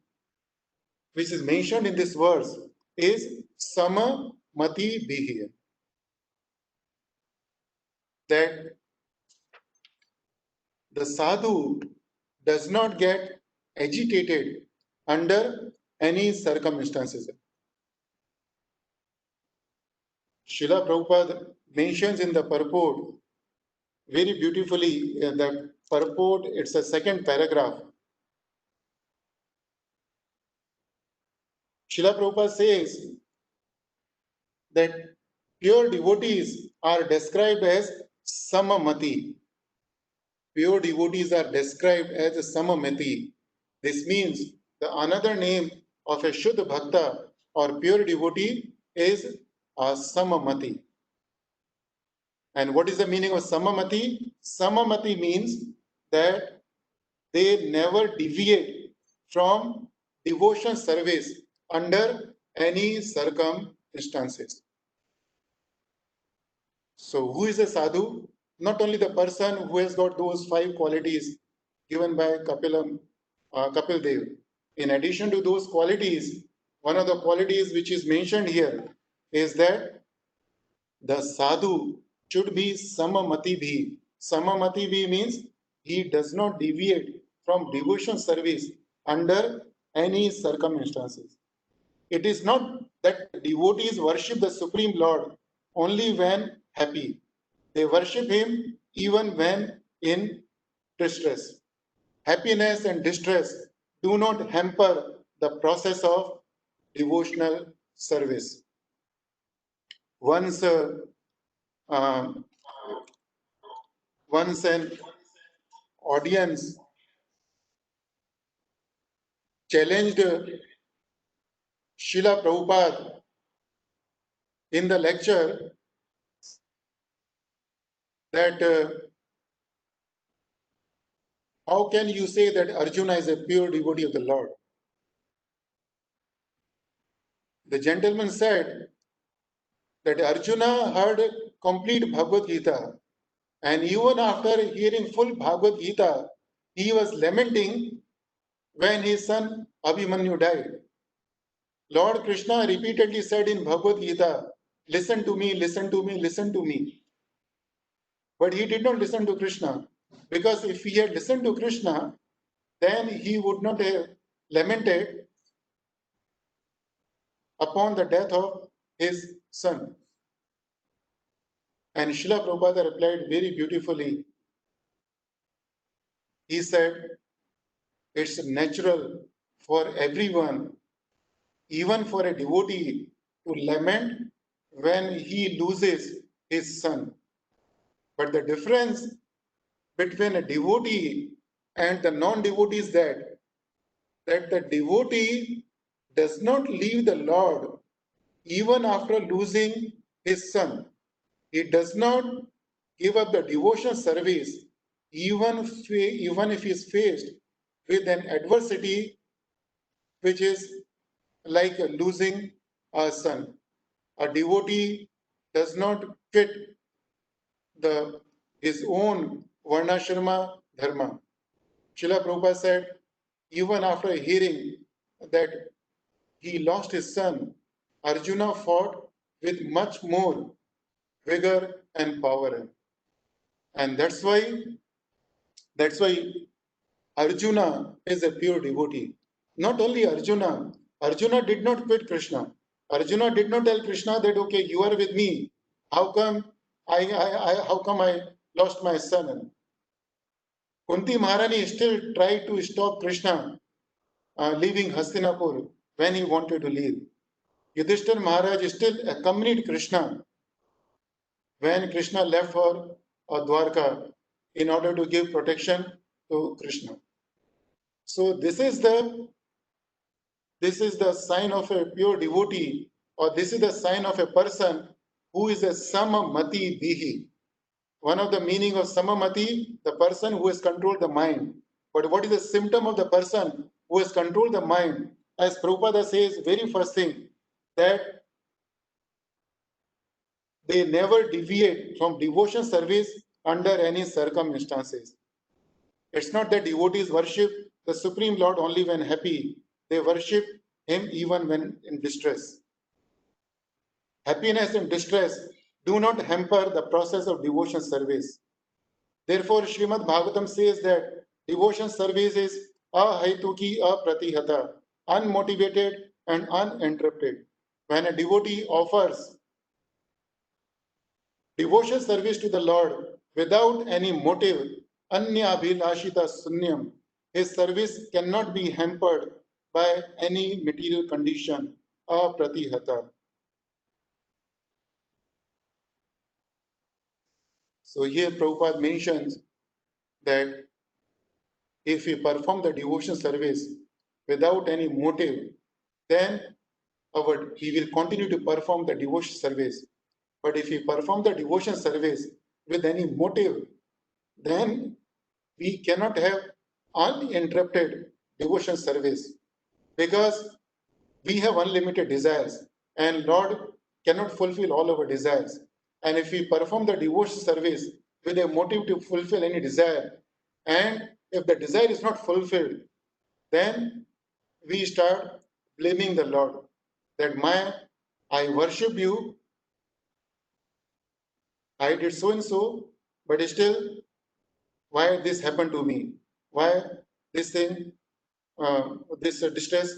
which is mentioned in this verse is Sama Mati Bihi. That the sadhu does not get agitated under any circumstances. Srila Prabhupada mentions in the purport very beautifully the purport. It's a second paragraph. Srila Prabhupada says that pure devotees are described as samamati. Pure devotees are described as samamati. This means the another name of a Shuddha Bhakta or pure devotee is a samamati. And what is the meaning of samamati? Samamati means that they never deviate from devotion service under any circumstances. So, who is a sadhu? Not only the person who has got those 5 qualities given by Kapil Dev. In addition to those qualities, one of the qualities which is mentioned here is that the sadhu should be samamati bhi. Samamati bhi means he does not deviate from devotion service under any circumstances. It is not that devotees worship the Supreme Lord only when happy. They worship Him even when in distress. Happiness and distress do not hamper the process of devotional service. Once, um, once an audience challenged Srila Prabhupada in the lecture that how can you say that Arjuna is a pure devotee of the Lord? The gentleman said that Arjuna heard complete Bhagavad Gita, and even after hearing full Bhagavad Gita, he was lamenting when his son Abhimanyu died. Lord Krishna repeatedly said in Bhagavad Gita, listen to me, listen to me, listen to me. But he did not listen to Krishna, because if he had listened to Krishna, then he would not have lamented upon the death of his son. And Srila Prabhupada replied very beautifully. He said, it's natural for everyone, even for a devotee, to lament when he loses his son. But the difference between a devotee and the non-devotee is that the devotee does not leave the Lord even after losing his son. He does not give up the devotion service even if he is faced with an adversity which is like losing a son. A devotee does not quit his own varnashrama dharma. Srila Prabhupada said, even after hearing that he lost his son, Arjuna fought with much more vigor and power. And that's why Arjuna is a pure devotee. Not only Arjuna, Arjuna did not quit Krishna. Arjuna did not tell Krishna that, okay, you are with me. How come I lost my son? Kunti Maharani still tried to stop Krishna leaving Hastinapur when he wanted to leave. Yudhishthira Maharaj still accompanied Krishna when Krishna left for Dwarka in order to give protection to Krishna. So this is the sign of a pure devotee, or this is the sign of a person who is a samamati bihi. One of the meaning of samamati, the person who has controlled the mind. But what is the symptom of the person who has controlled the mind? As Prabhupada says, very first thing, that they never deviate from devotion service under any circumstances. It's not that devotees worship the Supreme Lord only when happy. They worship Him even when in distress. Happiness and distress do not hamper the process of devotion service. Therefore, Srimad Bhagavatam says that devotion service is ahaituki apratihata, unmotivated and uninterrupted. When a devotee offers devotion service to the Lord without any motive, anya abhilashita sunyam, his service cannot be hampered by any material condition, apratihata. So here Prabhupada mentions that if we perform the devotion service without any motive, then he will continue to perform the devotion service. But if we perform the devotion service with any motive, then we cannot have uninterrupted devotion service, because we have unlimited desires and Lord cannot fulfill all our desires. And if we perform the devotion service with a motive to fulfill any desire, and if the desire is not fulfilled, then we start blaming the Lord that I worship you, I did so and so, but still, why this happened to me? Why this thing, this distress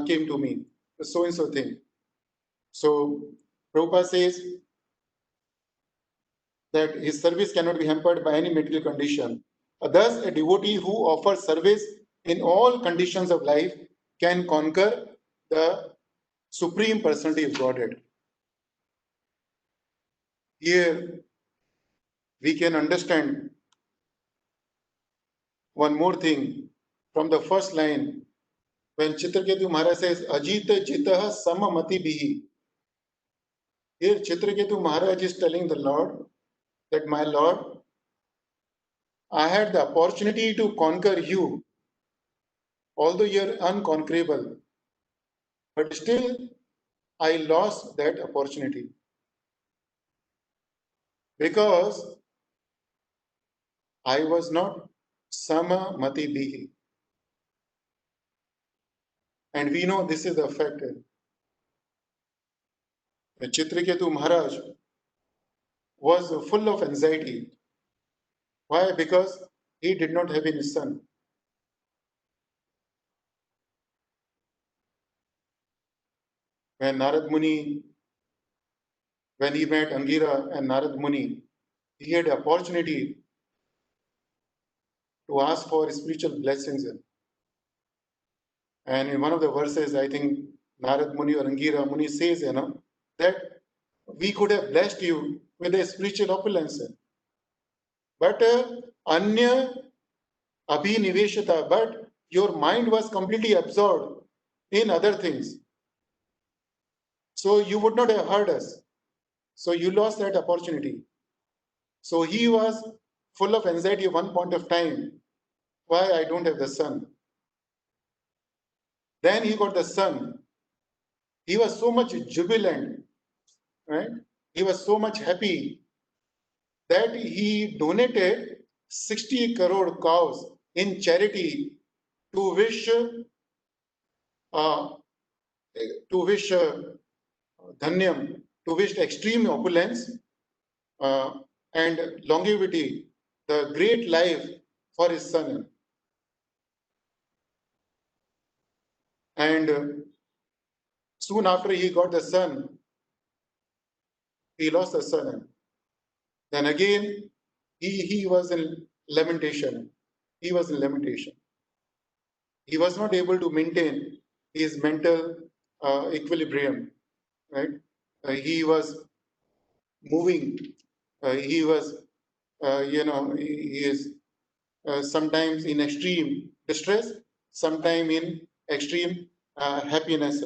came to me? So and so thing. So Prabhupada says that his service cannot be hampered by any material condition. Thus, a devotee who offers service in all conditions of life can conquer the Supreme Personality of Godhead. Here we can understand one more thing from the first line when Chitraketu Maharaj says, Ajita Jitah Samamati Bihi. Here Chitraketu Maharaj is telling the Lord that, my Lord, I had the opportunity to conquer you, although you are unconquerable, but still I lost that opportunity because I was not Samamati Bihi. And we know this is the fact. Chitraketu Maharaj was full of anxiety. Why? Because he did not have any son. When Narad Muni, when he met Angira and Narad Muni, he had the opportunity to ask for spiritual blessings. And in one of the verses, I think Narad Muni or Angira Muni says, that we could have blessed you with a spiritual opulence. But Anya Abhiniveshata, but your mind was completely absorbed in other things. So you would not have heard us. So you lost that opportunity. So he was full of anxiety at one point of time. Why I don't have the son? Then he got the son. He was so much jubilant, right? He was so much happy that he donated 60 crore cows in charity to wish uh, dhanyam, to wish extreme opulence and longevity, the great life for his son. And soon after he got the son, he lost the son. Then again, he was in lamentation. He was in lamentation. He was not able to maintain his mental equilibrium, right? He was moving. He was, he is sometimes in extreme distress, sometimes in extreme happiness,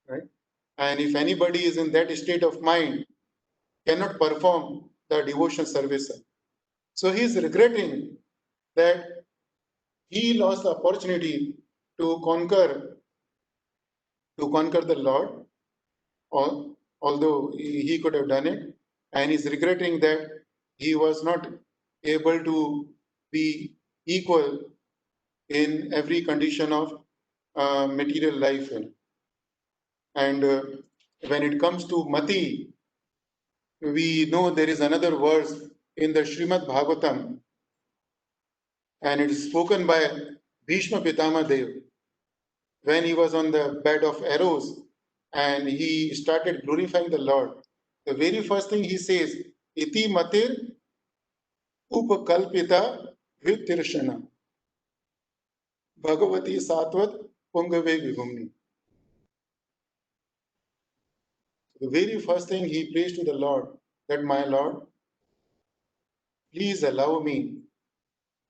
right? And if anybody is in that state of mind, cannot perform the devotion service. So he is regretting that he lost the opportunity to conquer the Lord, although he could have done it, and he's regretting that he was not able to be equal in every condition of material life. And when it comes to Mati, we know there is another verse in the Srimad Bhagavatam, and it is spoken by Bhishma Pitama Dev when he was on the bed of arrows and he started glorifying the Lord. The very first thing he says, Iti Matir Upakalpita Vitirshana Bhagavati Satvat Pungave Vibhumni. The very first thing he prays to the Lord, that my Lord, please allow me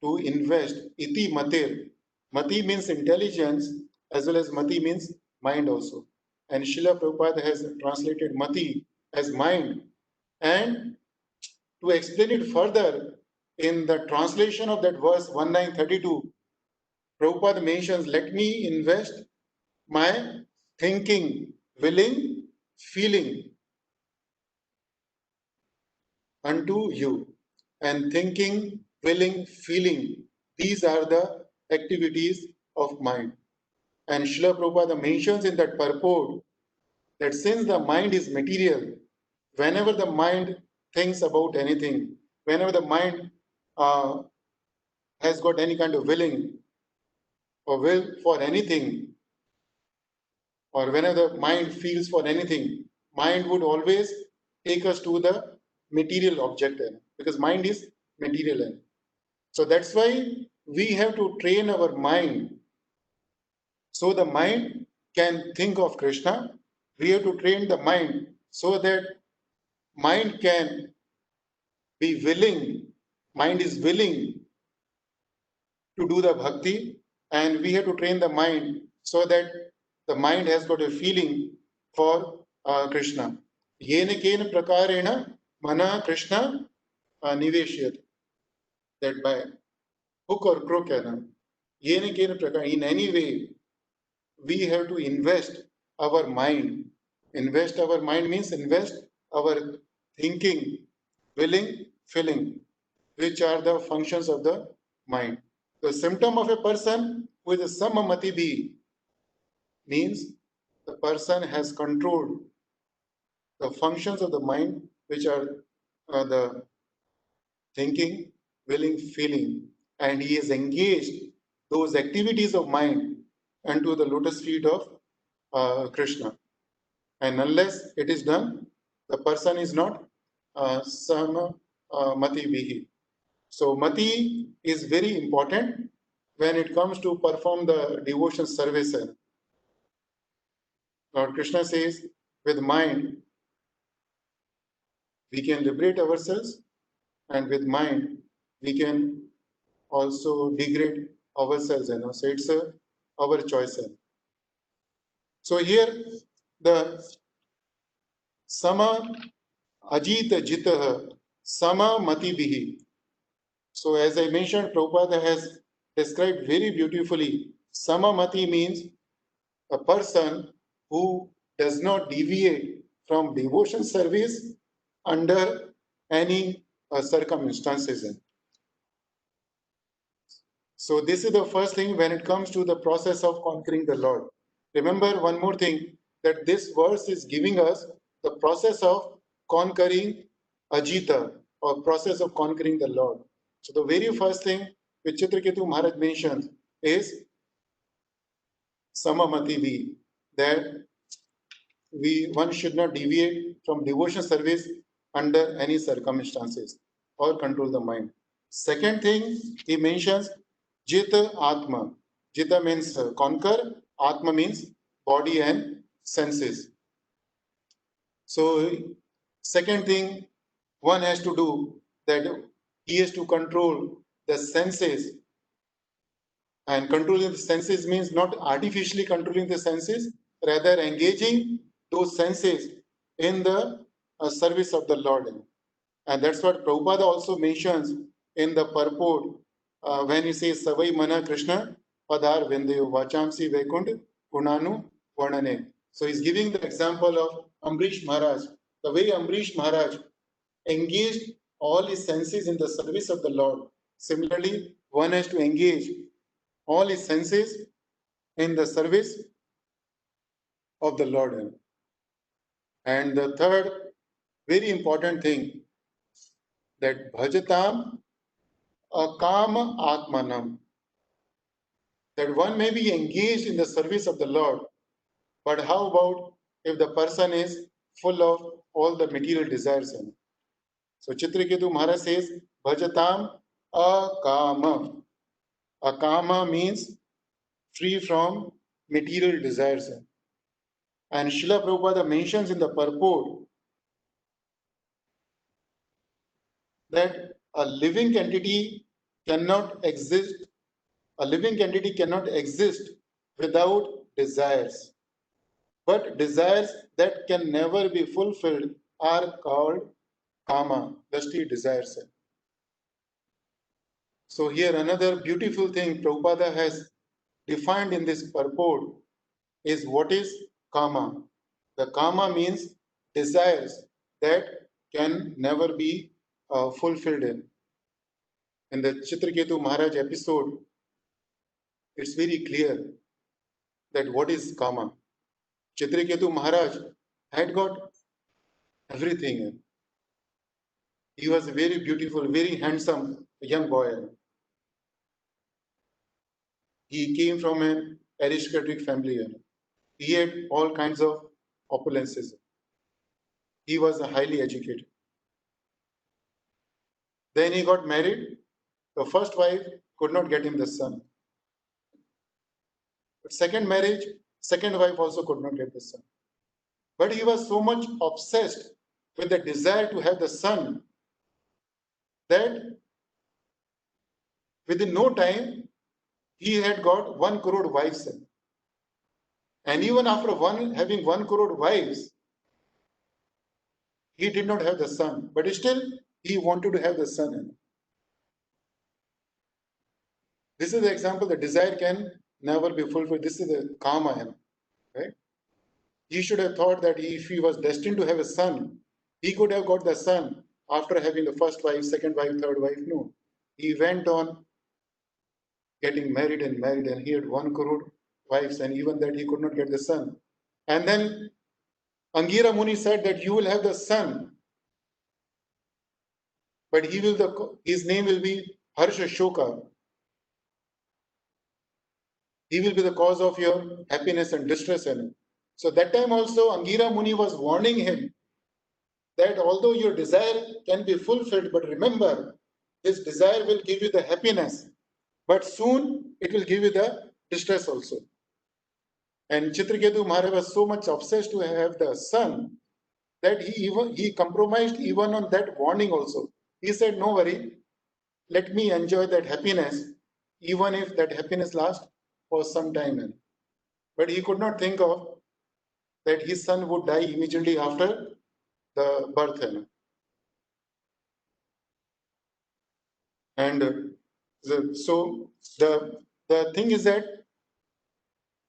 to invest iti matir. Mati means intelligence as well as mati means mind also. And Srila Prabhupada has translated mati as mind. And to explain it further, in the translation of that verse 1932, Prabhupada mentions, let me invest my thinking, willing, feeling unto you. And thinking, willing, feeling, these are the activities of mind. And Srila Prabhupada mentions in that purport that since the mind is material, whenever the mind thinks about anything, whenever the mind has got any kind of willing or will for anything, or whenever the mind feels for anything, mind would always take us to the material object, because mind is material. So that's why we have to train our mind so the mind can think of Krishna. We have to train the mind so that mind can be willing, mind is willing to do the bhakti, and we have to train the mind so that the mind has got a feeling for Krishna. Yena kena prakarena mana Krishna niveshyat. That by hook or crook, yena kena prakar, in any way, we have to invest our mind. Invest our mind means invest our thinking, willing, feeling, which are the functions of the mind. The symptom of a person who is a samamati bhi means the person has controlled the functions of the mind, which are the thinking, willing, feeling, and he is engaged those activities of mind unto the lotus feet of Krishna. And unless it is done, the person is not samamati bihi. So mati is very important when it comes to perform the devotion service. Lord Krishna says, with mind, we can liberate ourselves, and with mind, we can also degrade ourselves. So it's our choice. So here, the sama ajita jitah sama mati bihi. So as I mentioned, Prabhupada has described very beautifully, samamati means a person who does not deviate from devotion service under any circumstances. So this is the first thing when it comes to the process of conquering the Lord. Remember one more thing, that this verse is giving us the process of conquering Ajita, or process of conquering the Lord. So the very first thing which Chitraketu Maharaj mentions is Samamati Vi, that one should not deviate from devotion service under any circumstances or control the mind. Second thing he mentions, Jita Atma. Jita means conquer, Atma means body and senses. So second thing one has to do, that he has to control the senses. And controlling the senses means not artificially controlling the senses, rather engaging those senses in the service of the Lord. And that's what Prabhupada also mentions in the purport when he says, Savai Mana Krishna Padar Vendeyo Vachamsi Vaikund Gunanu Varnane. So he's giving the example of Ambrish Maharaj. The way Ambrish Maharaj engaged all his senses in the service of the Lord. Similarly, one has to engage all his senses in the service of the Lord. And the third very important thing, that bhajatam akama atmanam, that one may be engaged in the service of the Lord, but how about if the person is full of all the material desires? So Chitraketu Maharaj says, Bhajatam akama. Akama means free from material desires. And Srila Prabhupada mentions in the purport that a living entity cannot exist, without desires. But desires that can never be fulfilled are called kama, lusty desires. So here another beautiful thing Prabhupada has defined in this purport is what is kama. The kama means desires that can never be fulfilled. In the Chitraketu Maharaj episode, it's very clear that what is kama. Chitraketu Maharaj had got everything. He was a very beautiful, very handsome young boy. He came from an aristocratic family. He had all kinds of opulences. He was highly educated. Then he got married. The first wife could not get him the son. But second marriage, second wife also could not get the son. But he was so much obsessed with the desire to have the son that within no time he had got 1 crore wives. And even after having 1 crore wives, he did not have the son. But still, he wanted to have the son. This is the example. The desire can never be fulfilled. This is the karma, right? He should have thought that if he was destined to have a son, he could have got the son after having the first wife, second wife, third wife. No. He went on getting married, and he had 1 crore wives, and even that he could not get the son. And then Angira Muni said that you will have the son, but his name will be Harsha Shoka. He will be the cause of your happiness and distress. So that time also Angira Muni was warning him that although your desire can be fulfilled, but remember, this desire will give you the happiness, but soon it will give you the distress also. And Chitraketu Maharaj was so much obsessed to have the son that he compromised even on that warning also. He said, no worry, let me enjoy that happiness, even if that happiness lasts for some time. But he could not think of that his son would die immediately after the birth. And so the thing is that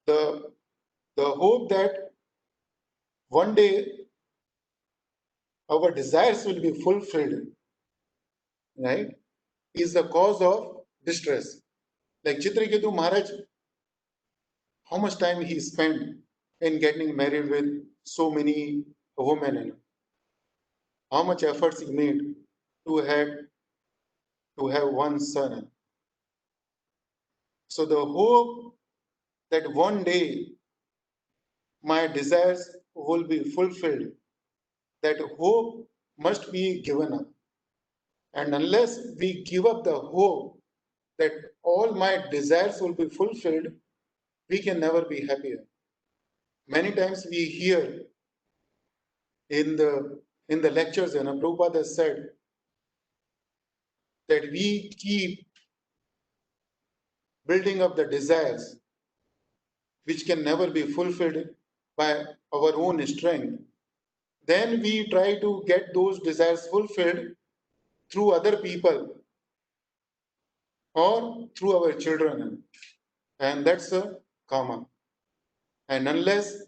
the hope that one day our desires will be fulfilled, right, is the cause of distress. Like Chitraketu Maharaj, how much time he spent in getting married with so many women, and how much efforts he made to have one son. So the hope that one day my desires will be fulfilled, that hope must be given up. And unless we give up the hope that all my desires will be fulfilled, we can never be happier. Many times we hear in the lectures, Prabhupada has said that we keep building up the desires which can never be fulfilled by our own strength. Then we try to get those desires fulfilled through other people or through our children. And that's a karma. And unless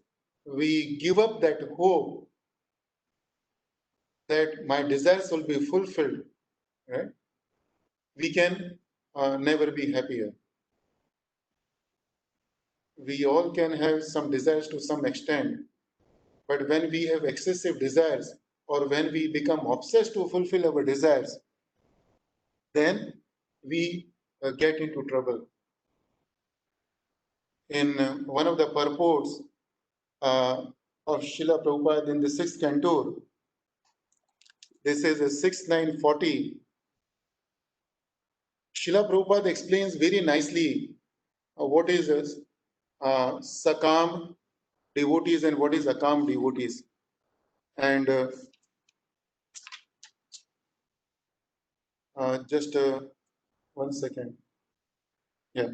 we give up that hope that my desires will be fulfilled, right, we can never be happier. We all can have some desires to some extent, but when we have excessive desires or when we become obsessed to fulfill our desires, then we get into trouble. In one of the purports of Srila Prabhupada in the 6th canto, this is 6940. Srila Prabhupada explains very nicely what is sakam devotees and what is akam devotees. And just 1 second. Yeah.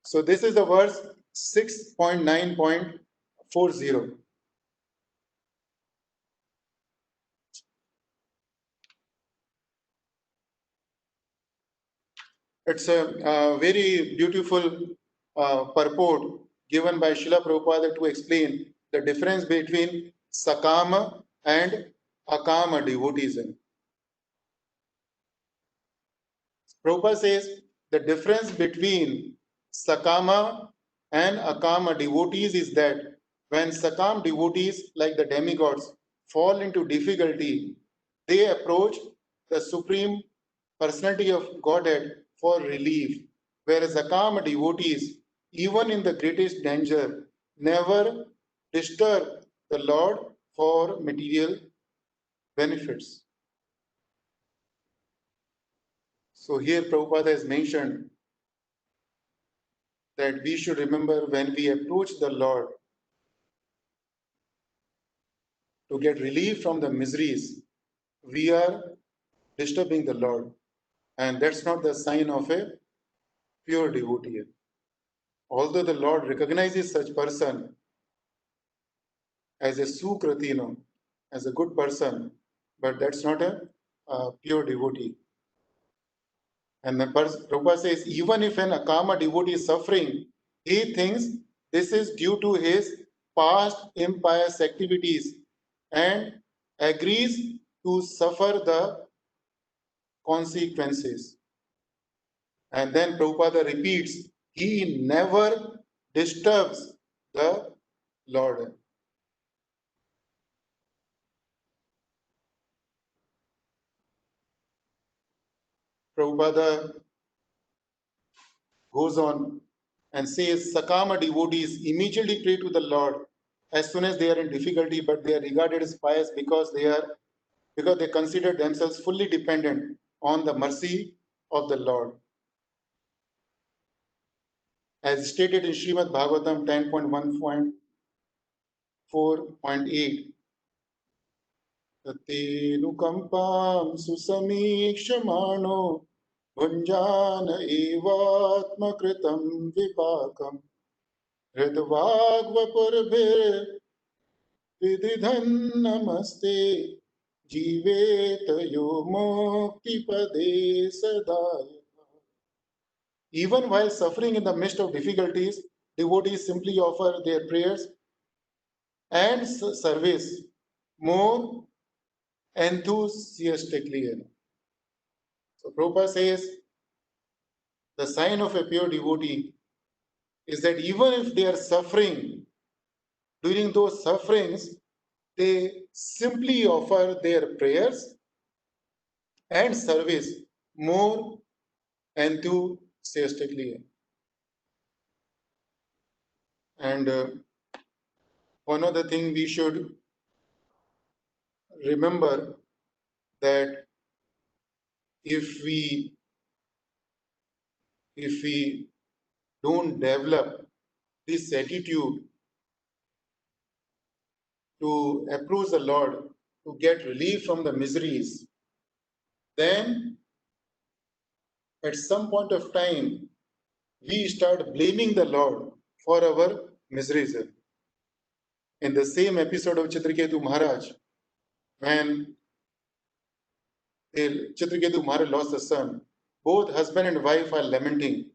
So this is the verse 6.9.40. It's a very beautiful purport given by Srila Prabhupada to explain the difference between sakama and akama devotees. Prabhupada says the difference between sakama and akama devotees is that when sakam devotees, like the demigods, fall into difficulty, they approach the Supreme Personality of Godhead for relief, whereas akama devotees, even in the greatest danger, never disturb the Lord for material benefits. So here Prabhupada has mentioned that we should remember when we approach the Lord to get relief from the miseries, we are disturbing the Lord. And that's not the sign of a pure devotee. Although the Lord recognizes such person as a sukratino, as a good person, but that's not a pure devotee. And the Prabhupada says, even if an akama devotee is suffering, he thinks this is due to his past impious activities and agrees to suffer the consequences. And then Prabhupada repeats, he never disturbs the Lord. Prabhupada goes on and says, Sakama devotees immediately pray to the Lord as soon as they are in difficulty, but they are regarded as pious because they consider themselves fully dependent on the mercy of the Lord. As stated in Srimad Bhagavatam 10.1.4.8, Tatenukampam susamikshmano bhunjana evatmakritam vipakam hridvagvapurvir vididhan namaste jivet yo mukti pade sadaya. Even while suffering in the midst of difficulties, devotees simply offer their prayers and service more enthusiastically. So Prabhupada says the sign of a pure devotee is that even if they are suffering, during those sufferings, they simply offer their prayers and service more enthusiastically. And one other thing we should remember that if we don't develop this attitude to approach the Lord to get relief from the miseries, then at some point of time we start blaming the Lord for our miseries. In the same episode of Chitraketu Maharaj, when Chitraketu Maharaj lost a son, both husband and wife are lamenting.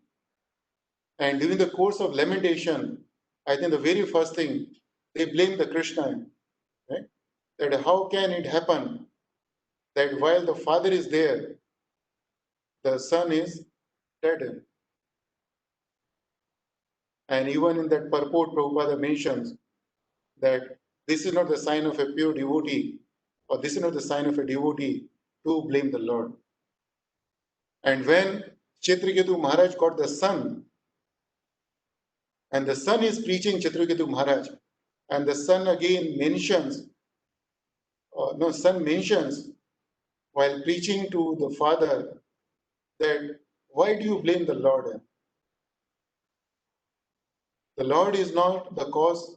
And during the course of lamentation, I think the very first thing, they blame the Krishna. Right? That how can it happen that while the father is there, the son is dead? And even in that purport, Prabhupada mentions that this is not the sign of a pure devotee, or this is not the sign of a devotee to blame the Lord. And when Chitraketu Maharaj got the son, and the son is preaching Chitraketu Maharaj, and the son again mentions, son mentions while preaching to the father that why do you blame the Lord? The Lord is not the cause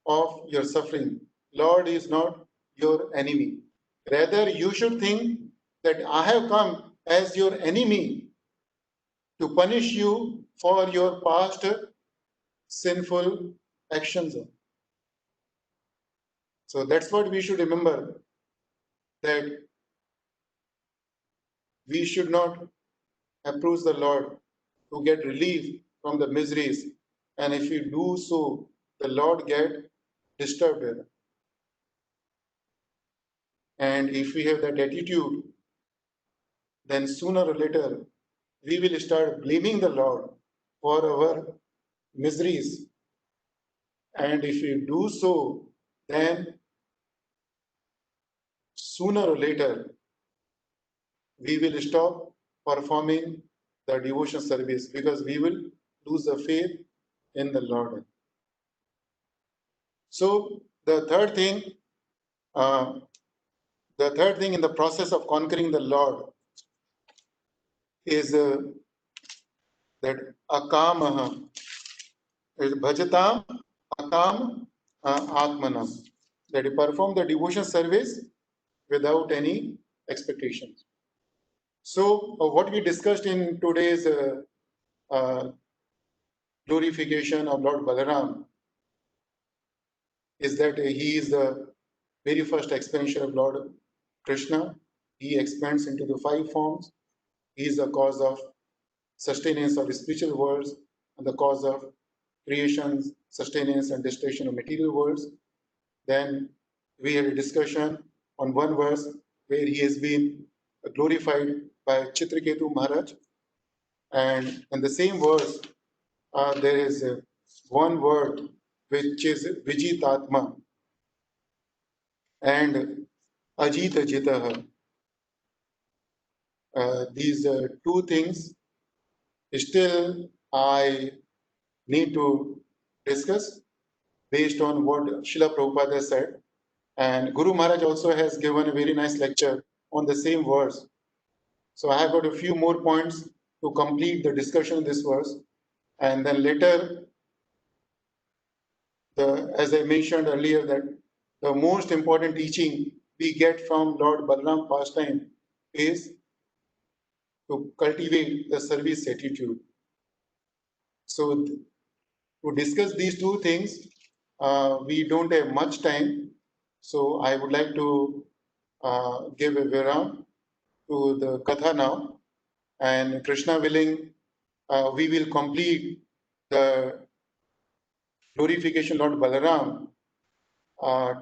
of your suffering. Lord is not your enemy. Rather, you should think that I have come as your enemy to punish you for your past sinful actions. So that's what we should remember, that we should not approach the Lord to get relief from the miseries. And if we do so, the Lord get disturbed. And if we have that attitude, then sooner or later we will start blaming the Lord for our miseries. And if we do so, then sooner or later we will stop performing the devotion service because we will lose the faith in the Lord. So uh, the third thing in the process of conquering the Lord is that akam is bhajatam akam atmanam, that you perform the devotion service without any expectations. So what we discussed in today's uh, glorification of Lord Balaram is that he is the very first expansion of Lord Krishna. He expands into the five forms. He is the cause of sustenance of the spiritual worlds and the cause of creation, sustenance, and destruction of material worlds. Then we had a discussion on one verse where he has been glorified by Chitraketu Maharaj. And in the same verse, there is one word which is Vijitatma and Ajita Jitaha. These two things still I need to discuss based on what Srila Prabhupada said. And Guru Maharaj also has given a very nice lecture on the same verse. So I have got a few more points to complete the discussion of this verse. And then later, as I mentioned earlier, that the most important teaching we get from Lord Balaram pastime is to cultivate the service attitude. So to discuss these two things, we don't have much time. So I would like to give a viram to the Katha now. And Krishna willing, we will complete the glorification Lord Balaram.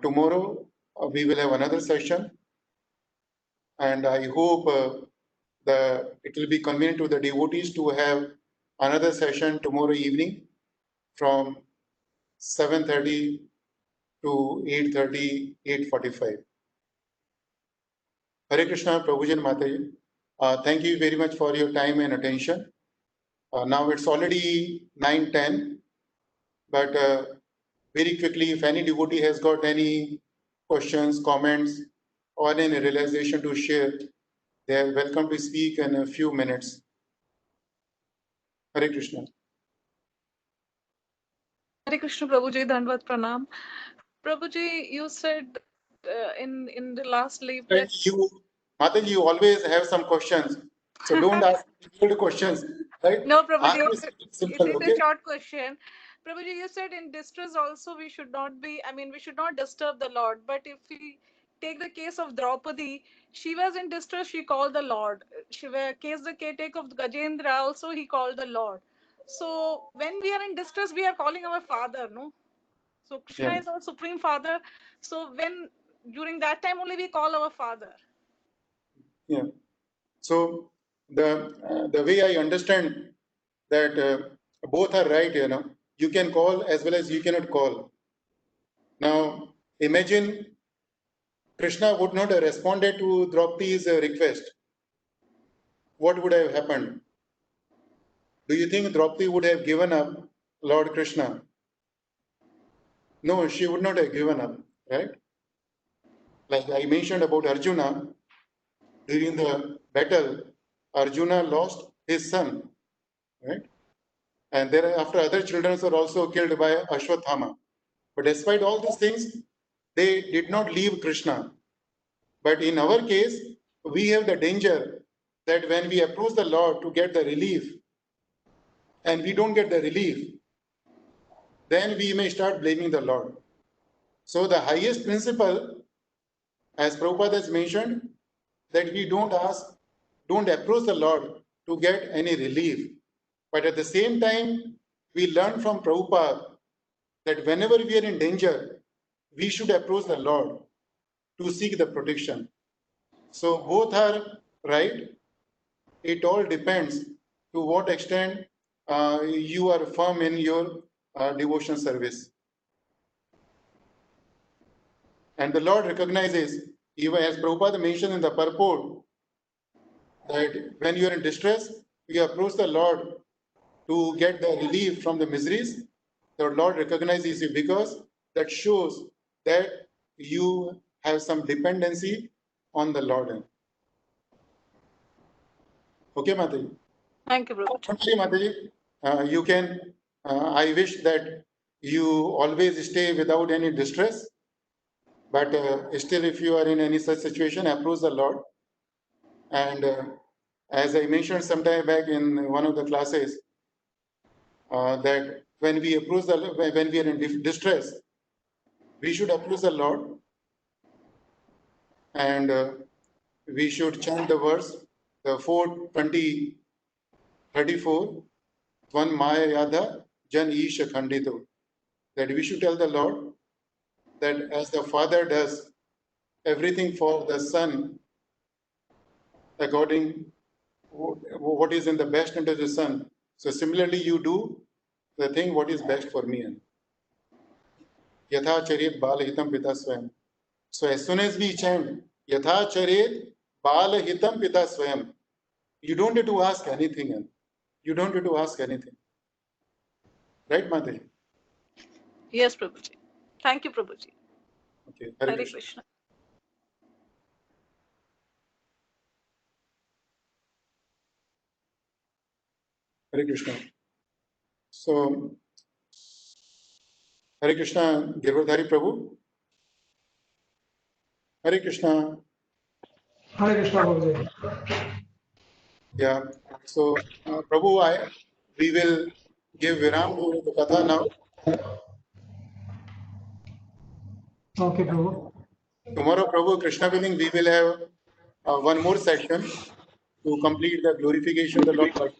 Tomorrow we will have another session, and I hope it will be convenient to the devotees to have another session tomorrow evening from 7:30 to 8:30, 8:45. Hare Krishna, Prabhujan Mataji. Thank you very much for your time and attention. Now it's already 9:10, but very quickly, if any devotee has got any questions, comments, or any realization to share, they are welcome to speak in a few minutes. Hare Krishna. Hare Krishna Prabhuji, Dandvat Pranam. Prabhuji, you said in the last leave And that Mataji, you always have some questions, so don't ask difficult questions, right? no, Prabhuji, Ask me it simple, is okay? a short question. Prabhuji, you said in distress also we should not be, I mean, we should not disturb the Lord. But if we take the case of Draupadi, she was in distress, she called the Lord. The case of Gajendra, also he called the Lord. So when we are in distress, we are calling our Father, no? So Krishna Yeah, is our Supreme Father. So when during that time only we call our Father. yeah. So the way I understand that both are right, you can call as well as you cannot call. Now imagine Krishna would not have responded to Draupadi's request. What would have happened? Do you think Draupadi would have given up Lord Krishna? No, she would not have given up, right? Like I mentioned about Arjuna during the battle, Arjuna lost his son, right? And thereafter other children were also killed by Ashwathama. But despite all these things, they did not leave Krishna. But in our case, we have the danger that when we approach the Lord to get the relief, and we don't get the relief, then we may start blaming the Lord. So the highest principle, as Prabhupada has mentioned, that we don't approach the Lord to get any relief. But at the same time, we learn from Prabhupada that whenever we are in danger, we should approach the Lord to seek the protection. So both are right. It all depends to what extent you are firm in your devotion service. And the Lord recognizes, even as Prabhupada mentioned in the purport, that when you are in distress, you approach the Lord to get the relief from the miseries. The Lord recognizes you because that shows that you have some dependency on the Lord. Okay, Mataji? Thank you, Prabhuji. Okay, Mataji, you can, I wish that you always stay without any distress, but still if you are in any such situation, approach the Lord. And as I mentioned some time back in one of the classes, that when we approach when we are in distress, we should approach the Lord, and we should chant the verse, the 4:20, 34, Tvan Maya Yadha Jan Isha Khandito, that we should tell the Lord that as the Father does everything for the Son according what is in the best interest of the Son, so similarly you do the thing what is best for me. Yatha Charit Bala Hitam Pita Swayam. So as soon as we chant Yatha Charit Bala Hitam Pita Swayam, you don't need to ask anything else. You don't need to ask anything. Right, Mataji? Yes, Prabhuji. Thank you, Prabhuji. Okay. Hare Krishna. Krishna. Hare Krishna. So, Hare Krishna, Girdhari Prabhu. Hare Krishna. Hare Krishna, Prabhuji. Yeah. So, Prabhu, we will give Viram to the Katha now. Okay, Prabhu. Tomorrow, Prabhu, Krishna willing, we will have one more session to complete the glorification of the Lord.